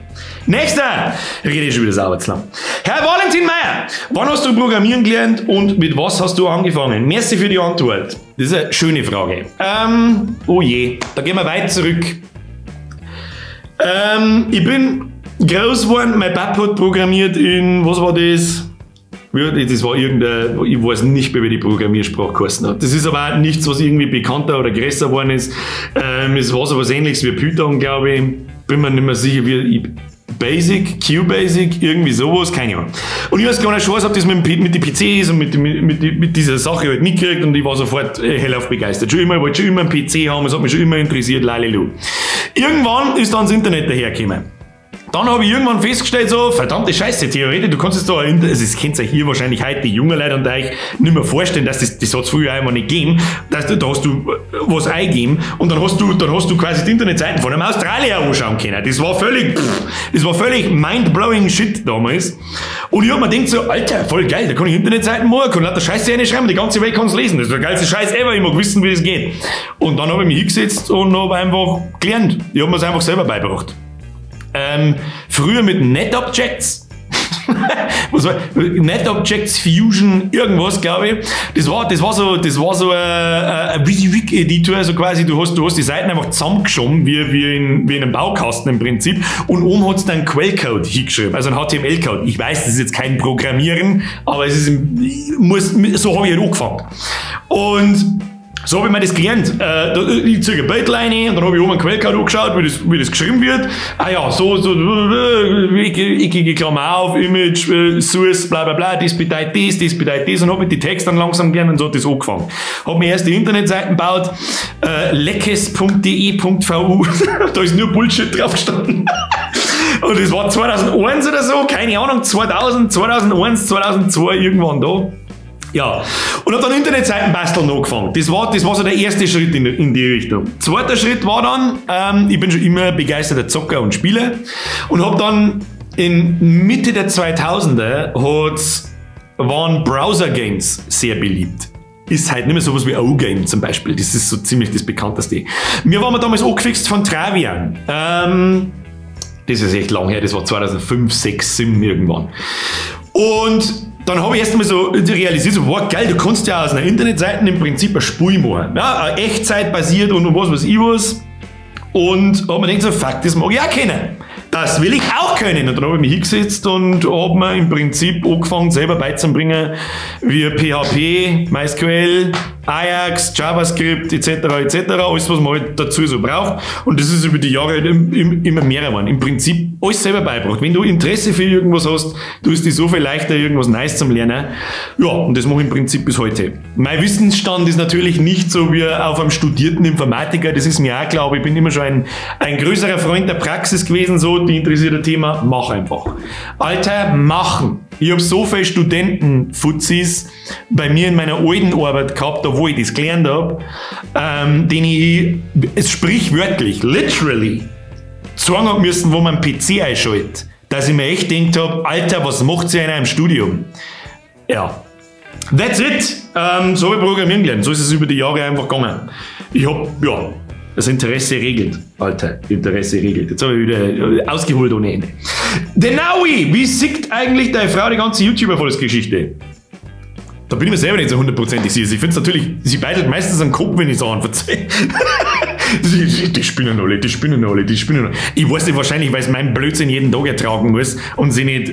Nächster! Rede ich schon wieder sauber zu lang. Herr Valentin Meyer, wann hast du Programmieren gelernt und mit was hast du angefangen? Merci für die Antwort. Das ist eine schöne Frage. Oh je, da gehen wir weit zurück. Ich bin groß geworden, mein Papa hat programmiert in, was war das? Das war irgendein, ich weiß nicht mehr, wie die Programmiersprache geheißen hat. Das ist aber auch nichts, was irgendwie bekannter oder größer geworden ist. Es war so was Ähnliches wie Python, glaube ich. Bin mir nicht mehr sicher, wie Basic, QBasic, irgendwie sowas, keine Ahnung. Und ich weiß gar nicht, was, ob das mit den PCs und mit dieser Sache halt mitgekriegt, und ich war sofort hellauf begeistert. Ich wollte schon immer einen PC haben, es hat mich schon immer interessiert, lalilu. Irgendwann ist dann das Internet dahergekommen. Dann habe ich irgendwann festgestellt, so, verdammte Scheiße, theoretisch, du kannst es da, das kennt ihr hier wahrscheinlich heute, die jungen Leute und euch nicht mehr vorstellen, dass das hat es früher einmal nicht gegeben, dass da hast du was eingeben und dann hast du quasi die Internetseiten von einem Australier anschauen können. Das war völlig mind-blowing Shit damals. Und ich hab mir gedacht so, Alter, voll geil, da kann ich Internetseiten machen, kann lauter Scheiße reinschreiben, die ganze Welt kann es lesen. Das ist der geilste Scheiß ever, ich mag wissen, wie das geht. Und dann habe ich mich hingesetzt und habe einfach gelernt. Ich habe mir es einfach selber beigebracht. Früher mit NetObjects. Was war? NetObjects Fusion, irgendwas, glaube ich. Das war so ein Wiki-Editor, also quasi, du hast die Seiten einfach zusammengeschoben, wie in einem Baukasten im Prinzip, und oben hat es dann Quellcode hingeschrieben, also ein HTML-Code. Ich weiß, das ist jetzt kein Programmieren, aber es ist, so habe ich halt angefangen. Und so habe ich mir das gelernt. Ich ziehe ein Bild rein und dann habe ich oben einen Quellcode angeschaut, wie das geschrieben wird. Ah ja, so, ich Klammer auf, Image, Source, bla bla bla, das bedeutet das und habe mit die Texte dann langsam gelernt und so hat das angefangen. Habe mir erst die Internetseiten gebaut, leckes.de.vu, da ist nur Bullshit drauf gestanden. Und das war 2001 oder so, keine Ahnung, 2000, 2001, 2002, irgendwann da. Ja, und habe dann Internetseiten basteln angefangen. Das war so der erste Schritt in die Richtung. Zweiter Schritt war dann, ich bin schon immer begeisterter Zocker und Spieler und habe dann in Mitte der 2000er waren Browser-Games sehr beliebt. Ist halt nicht mehr sowas wie O-Game zum Beispiel. Das ist so ziemlich das bekannteste. Mir waren wir damals angefixt von Travian. Das ist echt lang her, das war 2005, 6, 7 irgendwann. Und dann habe ich erst einmal so realisiert, so, wow, geil, du kannst ja aus einer Internetseite im Prinzip ein Spiel machen. Ja, Echtzeit basiert und was weiß ich was. Und habe mir gedacht, so, fuck, das mag ich auch können. Das will ich auch können. Und dann habe ich mich hingesetzt und habe mir im Prinzip angefangen, selber beizubringen, wie PHP, MySQL, Ajax, JavaScript, etc., alles, was man halt dazu so braucht. Und das ist über die Jahre immer mehr geworden. Im Prinzip alles selber beigebracht. Wenn du Interesse für irgendwas hast, tust es dir so viel leichter, irgendwas Neues zum Lernen. Ja, und das mache ich im Prinzip bis heute. Mein Wissensstand ist natürlich nicht so wie auf einem studierten Informatiker, das ist mir auch klar, aber ich bin immer schon ein größerer Freund der Praxis gewesen, so, die interessiert das Thema, mach einfach. Alter, machen. Ich habe so viele Studentenfuzis bei mir in meiner alten Arbeit gehabt, da wo ich das gelernt habe, den ich sprichwörtlich, literally, sagen habe müssen, wo man einen PC einschaltet, dass ich mir echt gedacht habe, Alter, was macht ihr in einem Studium? Ja. That's it. So habe ich programmieren gelernt. So ist es über die Jahre einfach gegangen. Ich habe, ja, das Interesse regelt. Alter, Interesse regelt. Jetzt habe ich wieder ausgeholt ohne Ende. Denaui, wie sieht eigentlich deine Frau die ganze YouTuber-Volksgeschichte? Da bin ich mir selber nicht so hundertprozentig sicher. Ich finde es natürlich, sie beidelt meistens einen Kopf, wenn ich Sachen verzeihe. Die spinnen alle. Ich weiß nicht, wahrscheinlich, weil es meinen Blödsinn jeden Tag ertragen muss und sie nicht,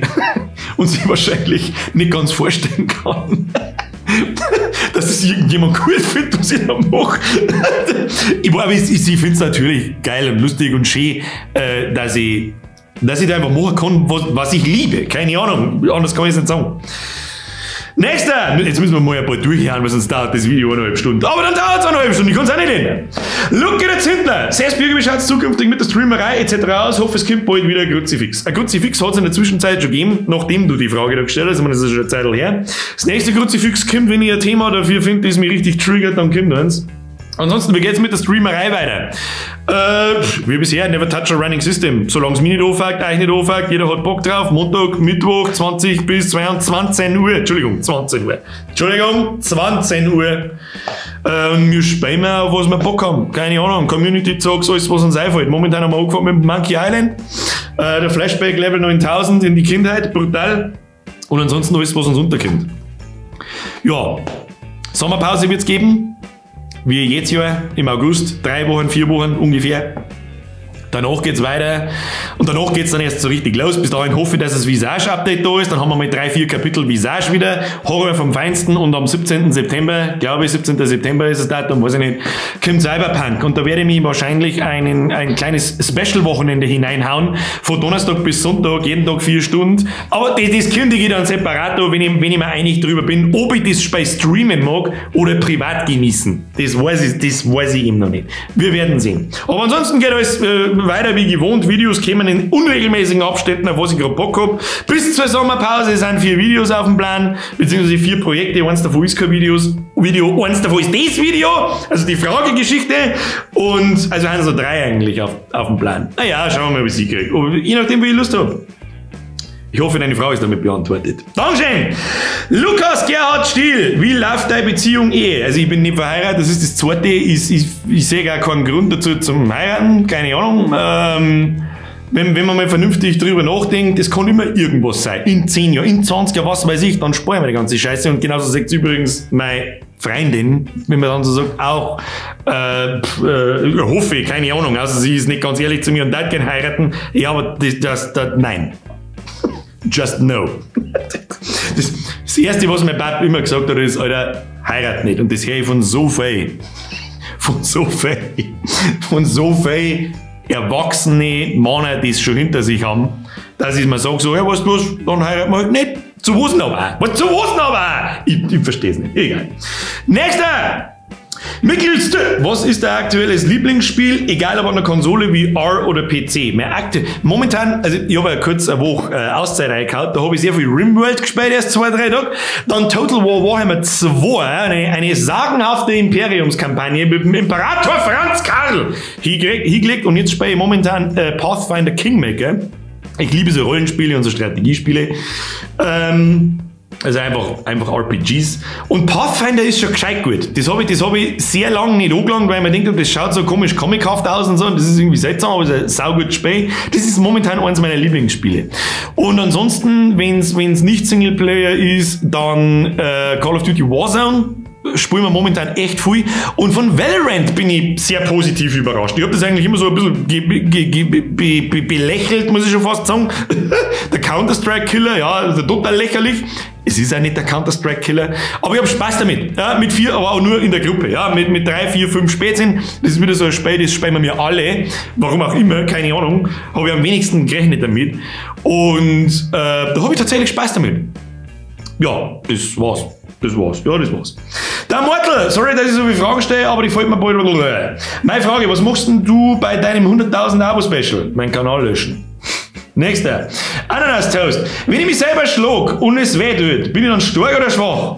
und sie wahrscheinlich nicht ganz vorstellen kann, dass es irgendjemand cool findet, was ich da mache. Sie findet es natürlich geil und lustig und schön, dass ich da einfach machen kann, was ich liebe. Keine Ahnung, anders kann ich es nicht sagen. Nächster! Jetzt müssen wir mal ein paar durchhören, weil sonst dauert das Video 1,5 Stunden. Aber dann dauert es 1,5 Stunden, ich kann es auch nicht ändern. Luke der Zindler! Selbstbürger, wie schaut es zukünftig mit der Streamerei etc. aus? Hoffe, es kommt bald wieder ein Kruzifix. Ein Kruzifix hat es in der Zwischenzeit schon gegeben, nachdem du die Frage da gestellt hast. Ich meine, das ist schon eine Zeit her. Das nächste Kruzifix kommt, wenn ich ein Thema dafür finde, das mich richtig triggert, dann kommt eins. Ansonsten, wie geht's mit der Streamerei weiter? Wie bisher, never touch a running system. Solange es mich nicht anfängt, euch nicht anfängt, jeder hat Bock drauf. Montag, Mittwoch, 20 bis 22 Uhr. Entschuldigung, 20 Uhr. Entschuldigung, 20 Uhr. Wir spielen mal, auf was wir Bock haben. Keine Ahnung, Community Talks, alles, was uns einfällt. Momentan haben wir angefangen mit Monkey Island. Der Flashback Level 9000 in die Kindheit, brutal. Und ansonsten alles, was uns unterkommt. Ja, Sommerpause wird's geben. Wie jedes Jahr im August, 3 Wochen, 4 Wochen ungefähr. Danach geht's weiter und danach geht's dann erst so richtig los. Bis dahin hoffe ich, dass das Visage-Update da ist. Dann haben wir mal 3, 4 Kapitel Visage wieder. Horror vom Feinsten und am 17. September, glaube ich, 17. September ist das Datum, weiß ich nicht, kommt Cyberpunk. Und da werde ich mich wahrscheinlich ein kleines Special-Wochenende hineinhauen. Von Donnerstag bis Sonntag, jeden Tag 4 Stunden. Aber das kündige ich dann separat, wenn ich mir einig drüber bin, ob ich das bei Streamen mag oder privat genießen. Das weiß ich eben noch nicht. Wir werden sehen. Aber ansonsten geht alles weiter wie gewohnt. Videos kommen in unregelmäßigen Abständen, auf was ich gerade Bock hab. Bis zur Sommerpause sind 4 Videos auf dem Plan, beziehungsweise 4 Projekte. Eins davon ist kein Video, eins davon ist das Video, also die Fragegeschichte. Und also haben so 3 eigentlich auf dem Plan. Naja, schauen wir mal, was ich kriege. Je nachdem, wie ich Lust habe. Ich hoffe, deine Frau ist damit beantwortet. Dankeschön! Lukas Gerhard Stiel, wie läuft deine Beziehung Also ich bin nicht verheiratet, das ist das zweite. Ich sehe gar keinen Grund dazu zum Heiraten, keine Ahnung. Wenn man mal vernünftig drüber nachdenkt, das kann immer irgendwas sein. In 10 Jahren, in 20 Jahren, was weiß ich, dann sparen wir die ganze Scheiße. Und genauso sagt übrigens meine Freundin, wenn man dann so sagt, auch, hoffe, keine Ahnung, also sie ist nicht ganz ehrlich zu mir und darf gerne heiraten. Ja, aber das nein. Just no. Das Erste, was mein Papa immer gesagt hat, ist, Alter, heirat nicht. Und das höre ich von so viel erwachsene Männer, die es schon hinter sich haben, dass ich mir sage, so, ja, weißt du was, dann heiraten wir halt nicht. Zu was denn aber? Was zu was denn aber? Ich verstehe es nicht. Egal. Nächster! Mickels, was ist dein aktuelles Lieblingsspiel, egal ob an der Konsole, VR oder PC? Momentan, also ich habe ja kurz eine Woche Auszeit reingehauen, da habe ich sehr viel Rimworld gespielt, erst 2-3 Tage. Dann Total War Warhammer 2, eine sagenhafte Imperiumskampagne mit dem Imperator Franz Karl hingelegt und jetzt spiele ich momentan Pathfinder Kingmaker. Ich liebe so Rollenspiele und so Strategiespiele. Also einfach RPGs. Und Pathfinder ist schon gescheit gut. Das hab ich sehr lange nicht angelangt, weil man denkt, das schaut so komisch comichaft aus und so. Und das ist irgendwie seltsam, aber es ist ein saugutes Spiel. Das ist momentan eines meiner Lieblingsspiele. Und ansonsten, wenn's nicht Singleplayer ist, dann Call of Duty Warzone. Spielen wir momentan echt viel. Und von Valorant bin ich sehr positiv überrascht. Ich habe das eigentlich immer so ein bisschen belächelt, muss ich schon fast sagen. Der Counter-Strike-Killer, ja, also total lächerlich. Es ist auch nicht der Counter-Strike-Killer, aber ich habe Spaß damit. Ja, mit 4, aber auch nur in der Gruppe. Ja, mit 3, 4, 5 Spätzchen. Das ist wieder so ein Spiel, das spielen wir alle. Warum auch immer, keine Ahnung. Habe ich am wenigsten gerechnet damit. Und da habe ich tatsächlich Spaß damit. Ja, das war's. Ja, das war's. Der Mortal, sorry, dass ich so viele Fragen stelle, aber die fällt mir bald. Meine Frage, was machst denn du bei deinem 100.000 Abo-Special? Mein Kanal löschen. Nächster. Ananas-Toast. Wenn ich mich selber schlag und es weh tut, bin ich dann stark oder schwach?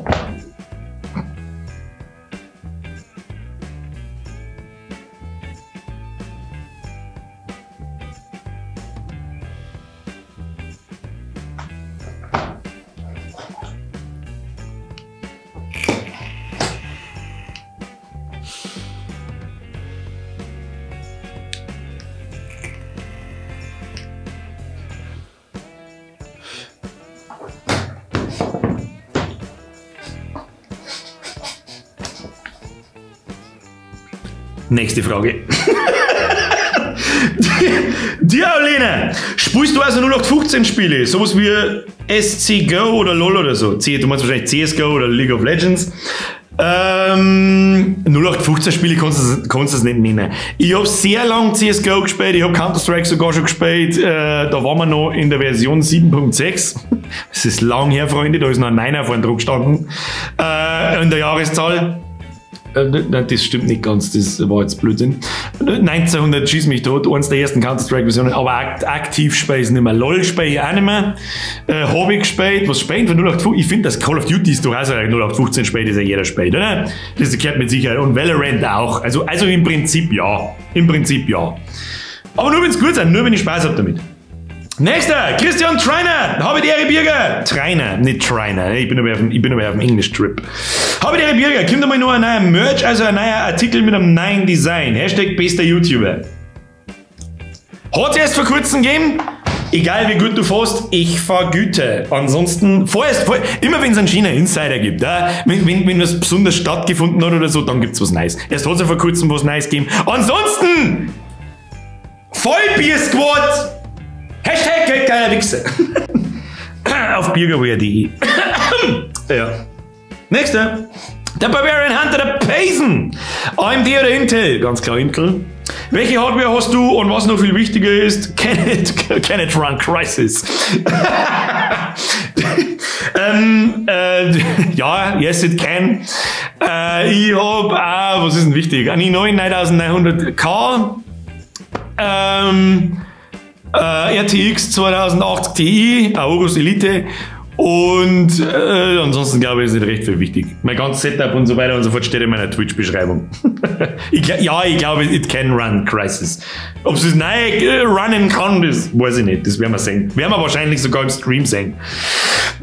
Nächste Frage. Diaolene, spielst du also 0815 Spiele? Sowas wie SCGO oder LOL oder so? Du meinst wahrscheinlich CSGO oder League of Legends. 0815 Spiele kannst du es nicht nennen. Ich habe sehr lange CSGO gespielt, ich habe Counter-Strike sogar schon gespielt. Da waren wir noch in der Version 7.6. Das ist lang her, Freunde, da ist noch ein 9er vor dem Druck gestanden. In der Jahreszahl. Nein, das stimmt nicht ganz, das war jetzt Blödsinn. 1900 schieß mich tot, eins der ersten Counter-Strike-Versionen, aber aktiv spiele ich nicht mehr. LOL spiele ich auch nicht mehr. Hobby gespielt, was spielen für 0815? Ich finde, das Call of Duty ist doch auch so ein 0815 Spiel, das ja jeder spielt, oder? Das gehört mit Sicherheit. Und Valorant auch. Also im Prinzip ja. Aber nur wenn es gut ist, nur wenn ich Spaß habe damit. Nächster, Christian Treiner, habe die Ehre Birger. Treiner, nicht Treiner, ich bin aber auf dem Englisch-Trip. Habe die Ehre Birger, kommt einmal noch ein neuer Merch, also ein neuer Artikel mit einem neuen Design. Hashtag bester YouTuber. Hat es erst vor kurzem gegeben? Egal wie gut du fährst, ich vergüte. Ansonsten, immer wenn es einen China-Insider gibt, wenn das besonders stattgefunden hat oder so, dann gibt es was Neues. Erst hat es ja vor kurzem was Neues gegeben. Ansonsten, Vollbier-Squad! Hashtag geiler Wichser. Auf biergerwehr.de. Ja. Nächster. Der Barbarian Hunter, der Payson. AMD oder Intel? Ganz klar Intel. Welche Hardware hast du und was noch viel wichtiger ist, can it run Crisis? Ja, yes it can. Ich hab, was ist denn wichtig? Eine i9 9900K. RTX 2080 Ti, Aorus Elite. Und ansonsten glaube ich, ist nicht recht viel wichtig. Mein ganzes Setup und so weiter und so fort steht in meiner Twitch-Beschreibung. Ich glaube, it can run Crysis. Ob es das neue runnen kann, das weiß ich nicht. Das werden wir sehen. Werden wir wahrscheinlich sogar im Stream sehen.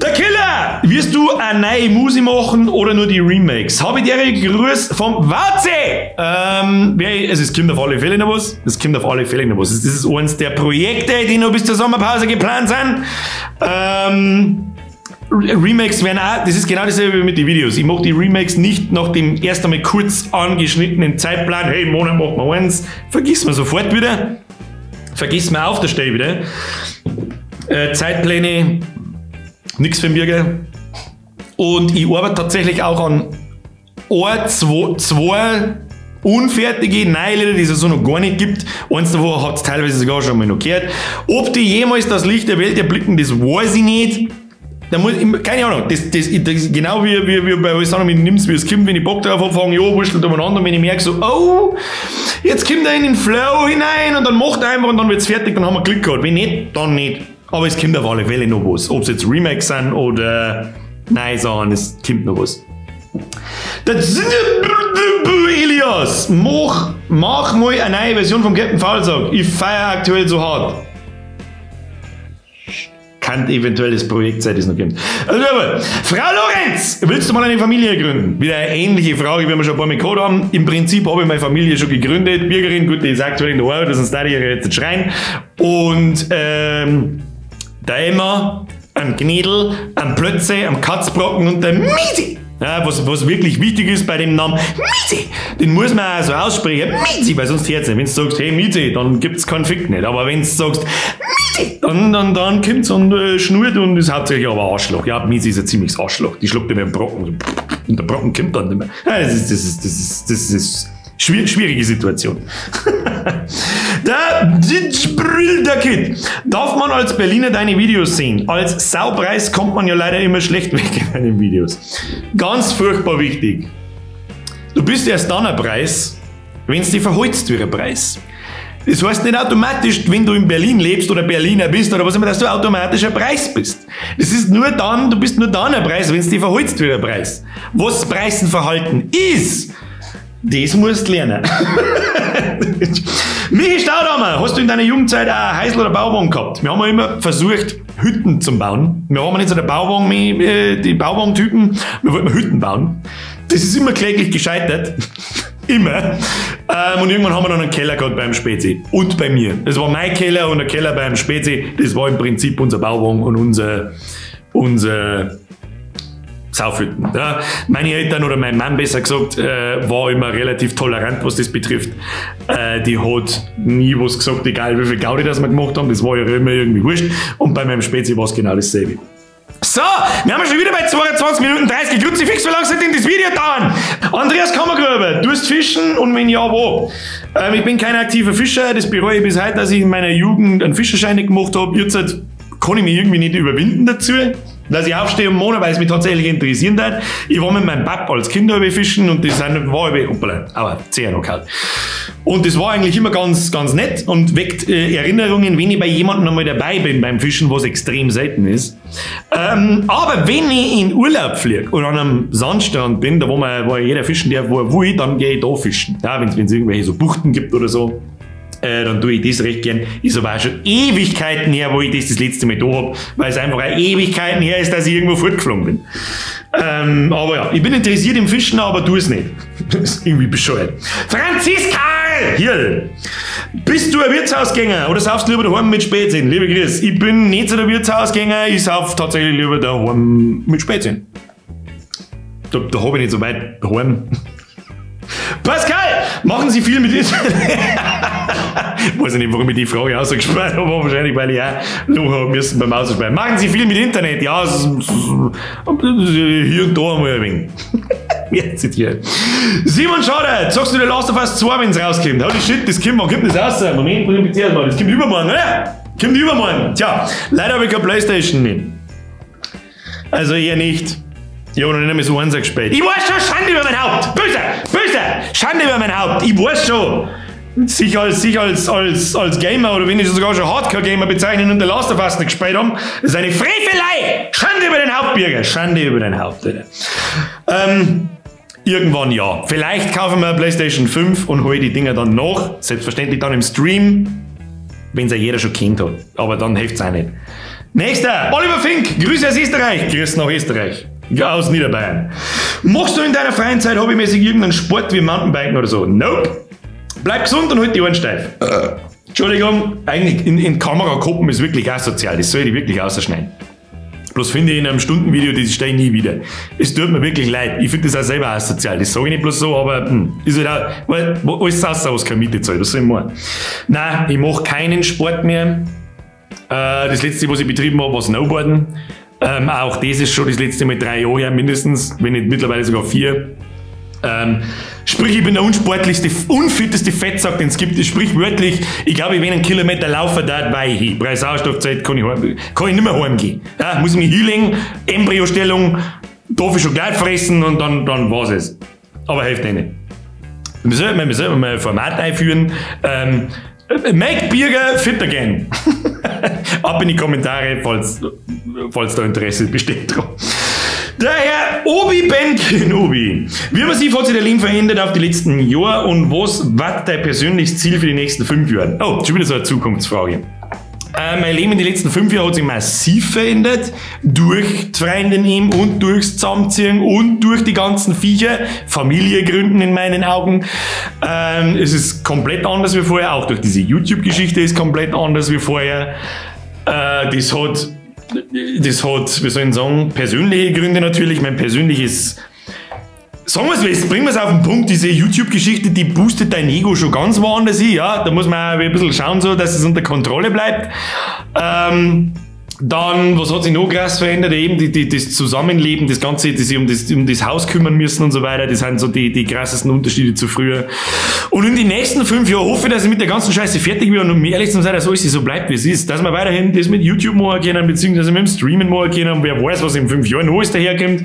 Der Killer! Wirst du eine neue Musik machen oder nur die Remakes? Habe ich dir Grüß vom Wauze! Es kommt auf alle Fälle noch was. Das ist eines der Projekte, die noch bis zur Sommerpause geplant sind. Remakes werden auch, das ist genau dasselbe wie mit den Videos. Ich mache die Remakes nicht nach dem erst einmal kurz angeschnittenen Zeitplan. Hey, im Monat machen wir eins. Vergiss mir sofort wieder. Vergiss mir auf der Stelle wieder. Zeitpläne, nix für mich. Und ich arbeite tatsächlich auch an zwei unfertige Neue, die es so noch gar nicht gibt. Eins davon hat es teilweise sogar schon mal noch gehört. Ob die jemals das Licht der Welt erblicken, das weiß ich nicht. Da muss ich, keine Ahnung, das genau wie bei alles anderen mit Nimm's, wie es kommt, wenn ich Bock drauf habe, fange ich an, wurschtelt umeinander, und wenn ich merke so, oh, jetzt kommt er in den Flow hinein und dann macht er einfach und dann wird's fertig, dann haben wir Glück gehabt. Wenn nicht, dann nicht. Aber es kommt auf alle Fälle noch was. Ob es jetzt Remakes sind oder nein sagen, es kommt noch was. Elias, mach mal eine neue Version vom Captain Faulsack. Ich feiere aktuell so hart. Kann eventuell das Projekt sein, das noch gibt. Also, Frau Lorenz, willst du mal eine Familie gründen? Wieder eine ähnliche Frage, wie wir schon ein paar Mal gehabt haben. Im Prinzip habe ich meine Familie schon gegründet. Bürgerin, gut, die ist aktuell in der Arbeit, das ist da jetzt schreien. Und der Emma, am Gnädel, am Plötze, am Katzbrocken und der Miesi. Ja, was wirklich wichtig ist bei dem Namen Miezi, den muss man auch so aussprechen, Miezi, weil sonst hört's nicht. Wenn du sagst, hey Miezi, dann gibt's Konflikt nicht. Aber wenn du sagst Miezi, dann kommt's und schnurrt und ist hauptsächlich aber Arschloch. Ja, Miezi ist ein ziemliches Arschloch. Die schluckt immer einen Brocken und der Brocken kommt dann nicht mehr. Ja, das ist schwierige Situation. Der Kid. Darf man als Berliner deine Videos sehen? Als Saupreis kommt man ja leider immer schlecht weg in deinen Videos. Ganz furchtbar wichtig. Du bist erst dann ein Preis, wenn es dich verholzt wie ein Preis. Das heißt nicht automatisch, wenn du in Berlin lebst oder Berliner bist oder was immer, dass du automatisch ein Preis bist. Das ist nur dann, du bist nur dann ein Preis, wenn es dich verholzt wie ein Preis. Was Preisenverhalten ist, das musst du lernen. Michi Staudamer, hast du in deiner Jugendzeit auch Heisel oder Bauwagen gehabt? Wir haben ja immer versucht, Hütten zu bauen. Wir haben nicht so die Bauwagentypen, wir wollten Hütten bauen. Das ist immer kläglich gescheitert. Immer. Und irgendwann haben wir dann einen Keller gehabt beim Spezi. Und bei mir. Das war mein Keller und der Keller beim Spezi. Das war im Prinzip unser Bauwagen und unser Saufhütten. Ja, meine Eltern oder mein Mann besser gesagt, war immer relativ tolerant, was das betrifft. Die hat nie was gesagt, egal wie viel Gaudi das wir gemacht haben, das war ja immer irgendwie wurscht. Und bei meinem Spezi war es genau dasselbe. So, wir haben schon wieder bei 22 Minuten 30 Grüezi fix, wie lange soll denn das Video dauern? Andreas Kammergruber, du hast Fischen und wenn ja, wo? Ich bin kein aktiver Fischer, das bereue ich bis heute, dass ich in meiner Jugend einen Fischerschein nicht gemacht habe. Jetzt kann ich mich irgendwie nicht überwinden dazu, dass ich aufstehe am Monat, weil es mich tatsächlich interessieren hat. Ich war mit meinem Papa als Kind fischen und das war aber sehr noch kalt. Und das war eigentlich immer ganz, ganz nett und weckt Erinnerungen, wenn ich bei jemandem einmal dabei bin beim Fischen, was extrem selten ist. Aber wenn ich in Urlaub fliege und an einem Sandstrand bin, da wo jeder fischen darf, wo er will, dann gehe ich da fischen. Ja, wenn es irgendwelche so Buchten gibt oder so. Dann tue ich das recht gern. Ist aber auch schon Ewigkeiten her, wo ich das letzte Mal da habe, weil es einfach eine Ewigkeiten her ist, dass ich irgendwo fortgeflogen bin. Aber ja, ich bin interessiert im Fischen, aber tu es nicht. Das ist irgendwie bescheuert. Franziska! Hier! Bist du ein Wirtshausgänger oder saufst du lieber daheim mit Spätzinn? Liebe Grüß, ich bin nicht so der Wirtshausgänger, ich sauf tatsächlich lieber daheim mit Spätzinn. Da habe ich nicht so weit daheim. Pascal, machen Sie viel mit Internet? Ich weiß nicht, warum ich die Frage ausgesprochen habe, aber wahrscheinlich, weil ich auch noch haben müssen beim Aussprechen. Machen Sie viel mit Internet? Ja, hier und da einmal ein wenig. Jetzt hier. Simon Schade, sagst du, der Last of Us 2, wenn es rauskommt? Holy shit, das kommt, wann kommt das raus? Moment, das kommt übermorgen, oder? Kommt übermorgen. Tja, leider habe ich keine Playstation mit. Also eher nicht. Ich habe noch nicht einmal so eins gespielt. Ich weiß schon, Schande über mein Haupt. Böse, böse, Schande über mein Haupt. Ich weiß schon. sich als Gamer oder wenn ich sogar schon Hardcore-Gamer bezeichnen und der Last of Us nicht gespielt haben, das ist eine Frevelei! Schande über den Haupt, Bürger! Schande über den Haupt, Alter. Irgendwann ja. Vielleicht kaufen wir eine PlayStation 5 und hole die Dinger dann noch. Selbstverständlich dann im Stream, wenn es ja jeder schon kennt hat. Aber dann hilft es auch nicht. Nächster, Oliver Fink, Grüße aus Österreich. Grüß nach Österreich. Ja, aus Niederbayern. Machst du in deiner freien Zeit hobbymäßig irgendeinen Sport wie Mountainbiken oder so? Nope. Bleib gesund und halt die Ohren steif. Entschuldigung, eigentlich in Kamera koppen ist wirklich asozial. Das soll ich wirklich ausschneiden. Bloß finde ich in einem Stundenvideo, das stehe ich nie wieder. Es tut mir wirklich leid. Ich finde das auch selber asozial. Das sage ich nicht bloß so, aber ist halt auch, weil alles außer was keine Miete zahlt. Das soll ich machen. Nein, ich mache keinen Sport mehr. Das letzte, was ich betrieben habe, war Snowboarden. Auch das ist schon das letzte Mal 3 Jahre her mindestens, wenn nicht mittlerweile sogar 4. Sprich, ich bin der unsportlichste, unfitteste Fettsack, den es gibt. Sprich wörtlich, ich glaube, ich will einen Kilometer laufen, da weil ich hin. Bei Sauerstoffzeit kann ich nicht mehr heimgehen. Ja, muss ich mich hinlegen, Embryostellung, darf ich schon gleich fressen und dann war's es. Aber hilft nicht. Wir sollten mal ein Format einführen. Make Bürger fit again. Ab in die Kommentare, falls da Interesse besteht. Der Herr Obi Benkin, Obi. Wie massiv hat sich dein Leben verändert auf die letzten Jahre und was war dein persönliches Ziel für die nächsten 5 Jahre? Oh, schon wieder so eine Zukunftsfrage. Mein Leben in den letzten 5 Jahren hat sich massiv verändert. Durch die Freundin ihm und durchs Zusammenziehen und durch die ganzen Viecher. Familie gründen in meinen Augen. Es ist komplett anders wie vorher. Auch durch diese YouTube-Geschichte ist komplett anders wie vorher. Das hat, wie soll ich sagen, persönliche Gründe natürlich. Mein persönliches, sagen wir es, bringen wir es auf den Punkt, diese YouTube-Geschichte, die boostet dein Ego schon ganz woanders hin, ja. Da muss man auch ein bisschen schauen, so, dass es unter Kontrolle bleibt. Dann, was hat sich noch krass verändert? Eben das Zusammenleben, das Ganze, das sich um das Haus kümmern müssen und so weiter. Das sind so die krassesten Unterschiede zu früher. Und in den nächsten 5 Jahren hoffe ich, dass ich mit der ganzen Scheiße fertig bin und um ehrlich zu sein, dass alles so bleibt, wie es ist. Dass wir weiterhin das mit YouTube machen können, beziehungsweise mit dem Streamen machen können. Wer weiß, was in 5 Jahren noch alles daherkommt.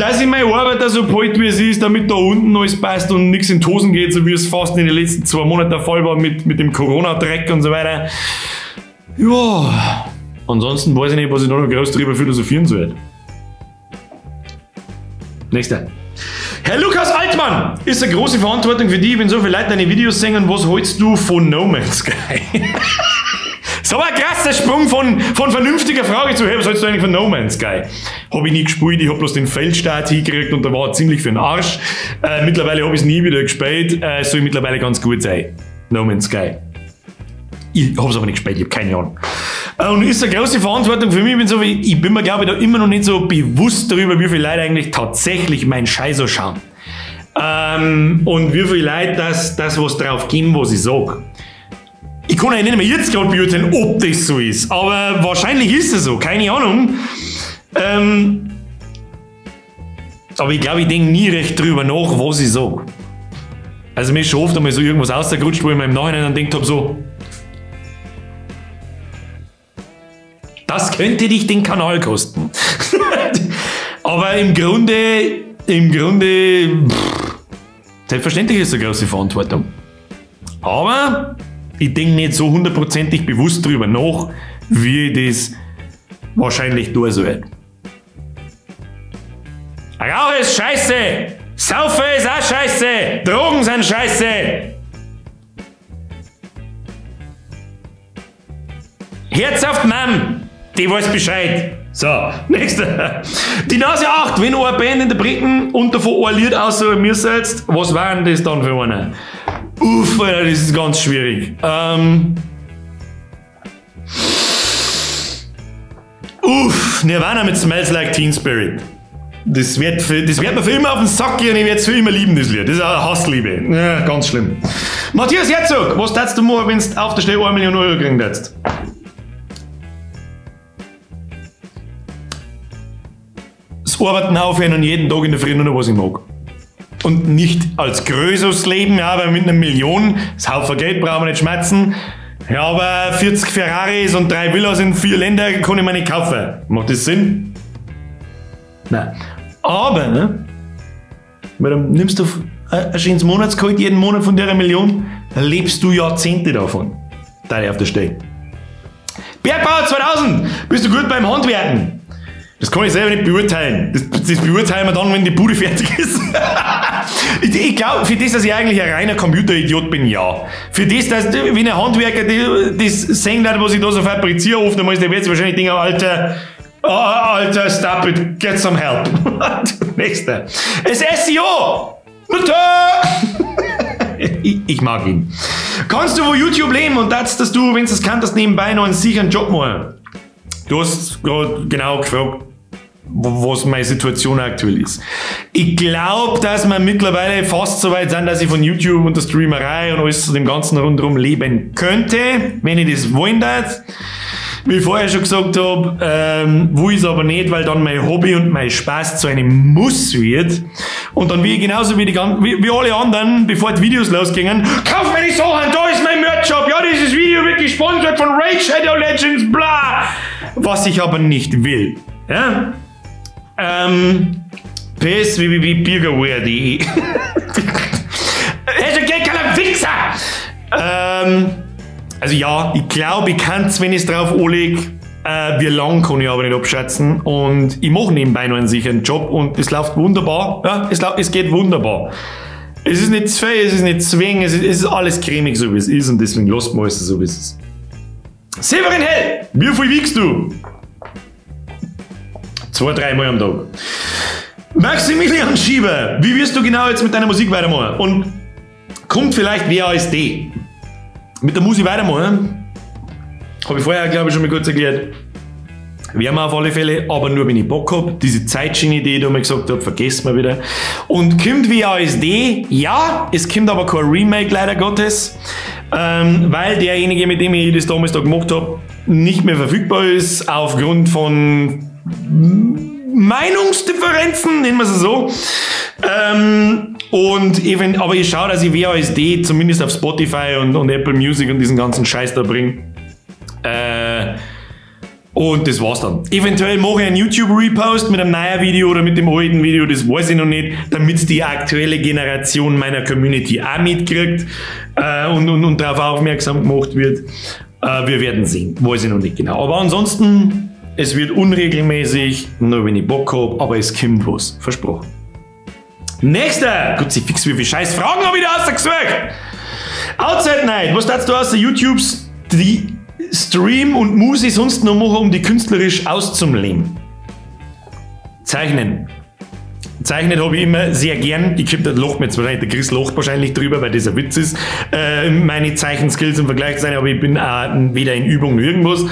Dass ich meine Arbeit so bald wie es ist, damit da unten alles passt und nichts in die Hosen geht, so wie es fast in den letzten 2 Monaten der Fall war mit dem Corona-Dreck und so weiter. Ja, ansonsten weiß ich nicht, was ich noch groß drüber philosophieren soll. Nächster. Herr Lukas Altmann, ist eine große Verantwortung für dich, wenn so viele Leute deine Videos sehen. Was hältst du von No Man's Sky? So ein krasser Sprung von vernünftiger Frage zu, hey, was hältst du eigentlich von No Man's Sky? Habe ich nie gespielt, ich habe bloß den Feldstart hingekriegt und da war ziemlich für den Arsch. Mittlerweile habe ich es nie wieder gespielt, es soll mittlerweile ganz gut sein. No Man's Sky. Ich habe es aber nicht gespielt, ich habe keine Ahnung. Und ist eine große Verantwortung für mich, ich bin mir, glaube ich, da immer noch nicht so bewusst darüber, wie viele Leute eigentlich tatsächlich meinen Scheiß so schauen. Und wie viele Leute das was drauf geben, was ich sage. Ich kann ja nicht mehr jetzt gerade beurteilen, ob das so ist, aber wahrscheinlich ist es so, keine Ahnung. Aber ich glaube, ich denke nie recht drüber nach, was ich sage. Also mir ist schon oft einmal so irgendwas rausgerutscht, wo ich mir im Nachhinein dann gedacht habe, so, das könnte dich den Kanal kosten. Aber im Grunde, selbstverständlich ist es eine große Verantwortung. Aber ich denke nicht so 100%ig bewusst drüber nach, wie ich das wahrscheinlich tun soll. Rauch ist scheiße! Saufen ist auch scheiße! Drogen sind scheiße! Herzhaft, Mann! Die weiß Bescheid. So, nächster. Die Nase 8, wenn du eine Band in der Briten und davon ein Lied aussuchen müsstest, was war denn das dann für eine? Uff, Alter, das ist ganz schwierig. Nirvana mit Smells Like Teen Spirit. Das wird mir für immer auf den Sack gehen und ich werde es für immer lieben, das Lied. Das ist eine Hassliebe. Ja, ganz schlimm. Matthias Herzog, was tätst du machen, wenn du auf der Stelle 1 Million Euro kriegen würdest? Das Arbeiten aufhören und jeden Tag in der Früh nur noch was ich mag. Und nicht als größeres Leben, ja, weil mit einer Million, das Haufen Geld brauchen wir nicht schmerzen. Ja, aber 40 Ferraris und 3 Villas in 4 Ländern kann ich mir nicht kaufen. Macht das Sinn? Nein. Aber, ne? Weil dann nimmst du ein schönes Monatsgehalt jeden Monat von der Million, dann lebst du Jahrzehnte davon. Da auf der Stelle. Bergbauer 2000, bist du gut beim Handwerken? Das kann ich selber nicht beurteilen. Das beurteilen wir dann, wenn die Bude fertig ist. Ich glaube, für das, dass ich eigentlich ein reiner Computeridiot bin, ja. Für das, dass, wenn ein Handwerker das sehen hat, was ich da so fabriziere, oft einmal, der wird sich wahrscheinlich denken, Alter, stop it, get some help. Nächster. Das SEO! Ich mag ihn. Kannst du von YouTube leben und dass du, wenn du es kannst, nebenbei noch einen sicheren Job machen? Du hast gerade genau gefragt, was meine Situation aktuell ist. Ich glaube, dass wir mittlerweile fast so weit sind, dass ich von YouTube und der Streamerei und alles dem Ganzen rundherum leben könnte, wenn ich das wollen darf. Wie ich vorher schon gesagt habe, will ich es aber nicht, weil dann mein Hobby und mein Spaß zu einem Muss wird. Und dann will ich genauso wie alle anderen, bevor die Videos losgingen, kauf mir die Sachen, da ist mein Merch-Shop, ja, dieses Video wird gesponsert von Raid Shadow Legends, bla. Was ich aber nicht will. Ja? PS www.bürgerwehr.de Es ist kein Wichser! Also ja, ich glaube, ich kann es, wenn ich es drauf anlege. Wie lang kann ich aber nicht abschätzen. Und ich mache nebenbei noch einen sicheren Job und es läuft wunderbar. Ja, es geht wunderbar. Es ist nicht zu viel, es ist nicht zu wenig, es ist alles cremig, so wie es ist. Und deswegen lassen wir es so, wie es ist. Severin Hell, wie viel wiegst du? 2-3 Mal am Tag. Maximilian Schieber, wie wirst du genau jetzt mit deiner Musik weitermachen? Und kommt vielleicht WASD? Mit der Musik weitermachen? Habe ich vorher, glaube ich, schon mal kurz erklärt. Werden wir auf alle Fälle, aber nur wenn ich Bock habe. Diese Zeitschiene, die ich da mal gesagt habe, vergessen wir wieder. Und kommt WASD? Ja, es kommt aber kein Remake, leider Gottes. Weil derjenige, mit dem ich das damals da gemacht habe, nicht mehr verfügbar ist, aufgrund von Meinungsdifferenzen, nennen wir es so. Aber ich schaue, dass ich WASD zumindest auf Spotify und Apple Music und diesen ganzen Scheiß da bringe. Und das war's dann. Eventuell mache ich einen YouTube-Repost mit einem neuen Video oder mit dem alten Video, das weiß ich noch nicht, damit die aktuelle Generation meiner Community auch mitkriegt und darauf aufmerksam gemacht wird. Wir werden sehen, weiß ich noch nicht genau. Aber ansonsten, es wird unregelmäßig, nur wenn ich Bock habe, aber es kommt was. Versprochen. Nächster! Gott sei fix, wie viele scheiß Fragen habe ich da ausgesucht! Outside Night, was darfst du außer YouTubes die Stream und Musik sonst noch machen, um die künstlerisch auszuleben? Zeichnen. Zeichnen habe ich immer sehr gern. Ich glaube, da lacht mir jetzt wahrscheinlich, der Chris lacht wahrscheinlich drüber, weil das ein Witz ist. Meine Zeichenskills im Vergleich zu sein, aber ich bin auch weder in Übung noch irgendwas.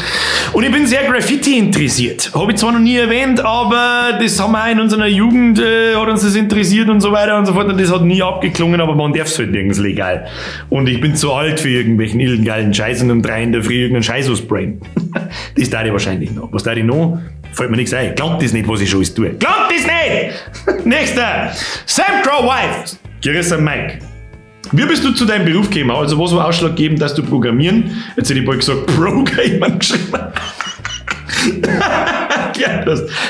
Und ich bin sehr Graffiti interessiert. Habe ich zwar noch nie erwähnt, aber das haben wir auch in unserer Jugend, hat uns das interessiert und so weiter und so fort. Und das hat nie abgeklungen, aber man darf es halt nirgends legal. Und ich bin zu alt für irgendwelchen illegalen Scheiß und um 3 in der Früh irgendeinen Scheiß ausbrain. Das darf ich wahrscheinlich noch. Was darf ich noch? Fällt mir nichts ein. Glaubt das nicht, was ich schon alles tue. Glaubt das nicht! Nächster. Sam Crow Wife. Gerissa Mike. Wie bist du zu deinem Beruf gekommen? Also was war ausschlaggebend, dass du programmieren? Jetzt hätte ich bald gesagt, Pro-Gamer geschrieben.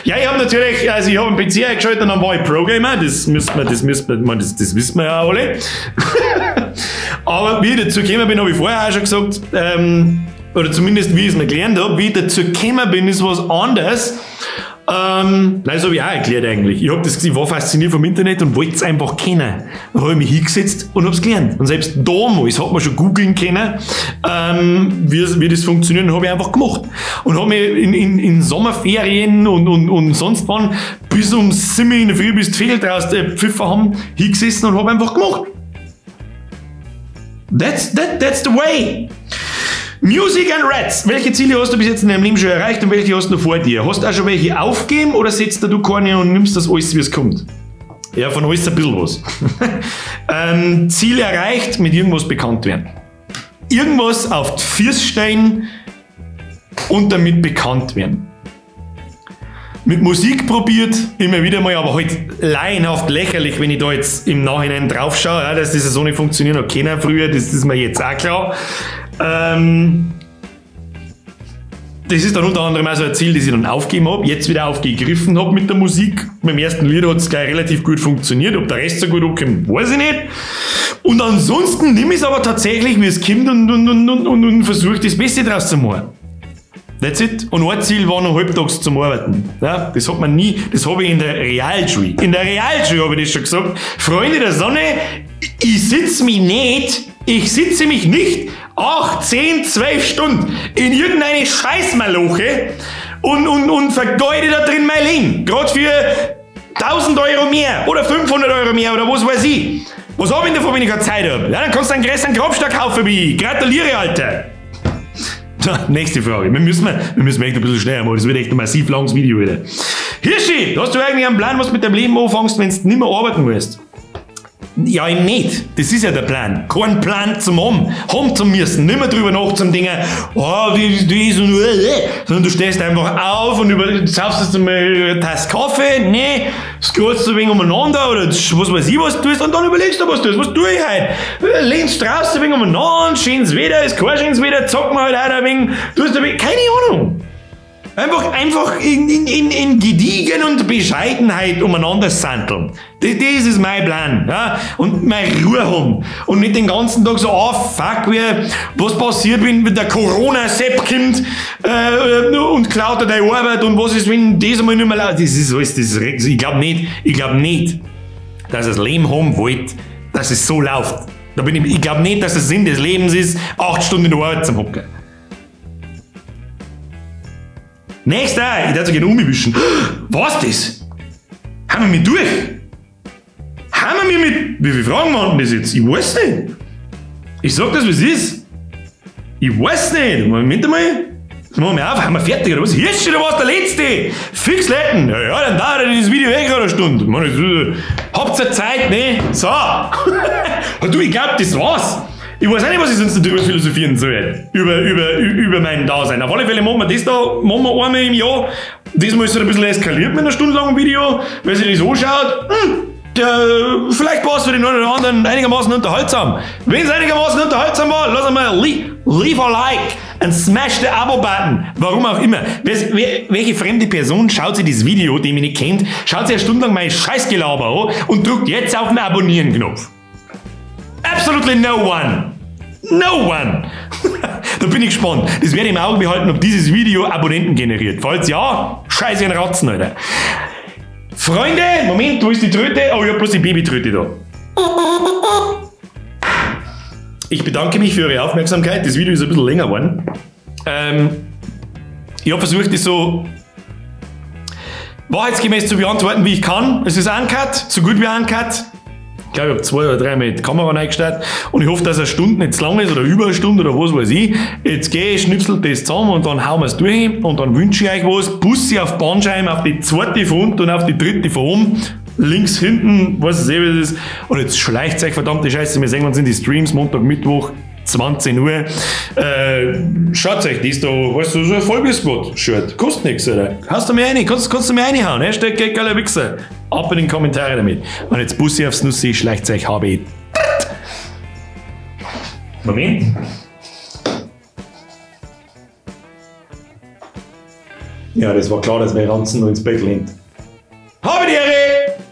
Ja, ich habe natürlich, also ich habe einen PC eingeschaltet und dann war ich Pro-Gamer. Das wissen wir ja alle. Aber wie ich dazu gekommen bin, habe ich vorher auch schon gesagt, oder zumindest wie ich es mir gelernt habe, wie ich dazu gekommen bin, ist was anderes. Nein, das habe ich auch erklärt eigentlich. Ich war fasziniert vom Internet und wollte es einfach kennen. Dann habe ich mich hingesetzt und habe es gelernt. Und selbst damals hat man schon googeln können, wie das funktioniert, und habe ich einfach gemacht. Und habe mich in Sommerferien und sonst wann bis um 7 in der Früh, bis die Vögel draußen Pfiffer haben, hingesessen und habe einfach gemacht. That's the way. Music and Rats. Welche Ziele hast du bis jetzt in deinem Leben schon erreicht und welche hast du noch vor dir? Hast du auch schon welche aufgegeben oder setzt du keine und nimmst das alles, wie es kommt? Ja, von alles ein bisschen was. Ziel erreicht, mit irgendwas bekannt werden. Irgendwas auf die Füße stellen und damit bekannt werden. Mit Musik probiert, immer wieder mal, aber halt laienhaft lächerlich, wenn ich da jetzt im Nachhinein drauf schaue, ja, dass das so nicht funktioniert hat, keiner früher, das ist mir jetzt auch klar. Das das ist dann unter anderem auch so ein Ziel, das ich dann aufgegeben habe, jetzt wieder aufgegriffen habe mit der Musik. Beim ersten Lied hat es gleich relativ gut funktioniert. Ob der Rest so gut ankommt, weiß ich nicht. Und ansonsten nehme ich es aber tatsächlich, wie es kommt und versuche das Beste draus zu machen. That's it. Und ein Ziel war noch halbtags zum Arbeiten. Ja, das hat man nie, das habe ich in der Realschule. In der Realschule habe ich das schon gesagt. Freunde der Sonne, ich sitze mich nicht 8, 10, 12 Stunden in irgendeine Scheißmaloche und vergeude da drin mein Leben. Gerade für 1000 Euro mehr oder 500 Euro mehr oder was weiß ich. Was habe ich davon, wenn ich keine Zeit habe? Ja, dann kannst du einen größeren Grabstein kaufen wie ich. Gratuliere, Alter. So, nächste Frage. Wir müssen echt ein bisschen schneller machen. Das wird echt ein massiv langes Video wieder. Hirschi, hast du eigentlich einen Plan, was du mit deinem Leben anfängst, wenn du nicht mehr arbeiten musst? Ja, eben nicht. Das ist ja der Plan. Kein Plan zum haben zu müssen. Nicht mehr drüber nachzudenken, das und sondern du stehst einfach auf und saufst jetzt einmal eine Tasse Kaffee, nee, scrollst ein wenig umeinander oder was weiß ich, was du tust und dann überlegst du, was du tust. Was tue ich heute? Lehnst draußen ein wenig umeinander, schönes Wetter, ist kein schönes Wetter, zocken wir halt auch ein wenig, tust ein wenig, keine Ahnung. Einfach in Gediegen und Bescheidenheit umeinander sandeln. Das ist mein Plan. Ja? Und meine Ruhe haben. Und nicht den ganzen Tag so, fuck, was passiert, wenn der Corona-Sepp kommt und klaut deine Arbeit und was ist, wenn das einmal nicht mehr läuft. Das ist alles, ich glaube nicht, dass das Leben haben wollt, dass es so läuft. Ich glaube nicht, dass der Sinn des Lebens ist, 8 Stunden in der Arbeit zu hocken. Nächster, ich darf so gerne umwischen. Was das? Haben wir mich durch? Haben wir mich mit. Wie viele Fragen waren das jetzt? Ich weiß nicht. Ich sag das, was ist. Ich weiß nicht. Moment einmal. Jetzt machen wir auf. Haben wir fertig oder was? Jetzt schon, was der letzte. Fix leiten. Ja, dann dauert dieses Video gerade eine Stunde. Habt ihr Zeit, ne? So. Du, ich glaub, das war's. Ich weiß auch nicht, was ich sonst darüber philosophieren soll. Über mein Dasein. Auf alle Fälle machen wir das da, machen wir einmal im Jahr. Diesmal ist es ein bisschen eskaliert mit einer stundenlangen Video, weil sich das anschaut. Vielleicht war es für den einen oder anderen einigermaßen unterhaltsam. Wenn es einigermaßen unterhaltsam war, lass einmal leave a like and smash the Abo-Button. Warum auch immer. Welche fremde Person schaut sich das Video, die mich nicht kennt, schaut sich eine Stunde lang mein Scheißgelaber an und drückt jetzt auf den Abonnieren-Knopf. Absolutely no one. No one. Da bin ich gespannt. Das werde ich im Auge behalten, ob dieses Video Abonnenten generiert. Falls ja, scheiße ein Ratzen, Alter. Freunde, Moment, wo ist die Tröte? Oh, ich habe bloß die Babytröte da. Ich bedanke mich für eure Aufmerksamkeit. Das Video ist ein bisschen länger geworden. Ich habe versucht, das so wahrheitsgemäß zu beantworten, wie ich kann. Es ist uncut, so gut wie uncut. Ich glaube, ich habe 2 oder 3 Mal die Kamera eingestellt und ich hoffe, dass eine Stunde nicht zu lang ist oder über eine Stunde oder was weiß ich. Jetzt gehe ich, schnipsel das zusammen und dann hauen wir es durch und dann wünsche ich euch was. Bussi auf Bandscheiben, auf die 2. von unten und auf die 3. von oben. Links, hinten, weiß ich wie das ist. Und jetzt schleicht euch verdammte Scheiße, wir sehen uns in die Streams, Montag, Mittwoch, 20 Uhr. Schaut euch das da, weißt du, so ein Vollbispot-Shirt. Kostet nichts, oder? Hast du mir eine? Kannst du mir reinhauen? Hashtag geiler Wichser. Ab in den Kommentaren damit. Und jetzt Bussi aufs Nussi, schleicht euch HB. Moment. Ja, das war klar, dass mein Ranzen noch ins Bett lehnt. Habe die Ehre!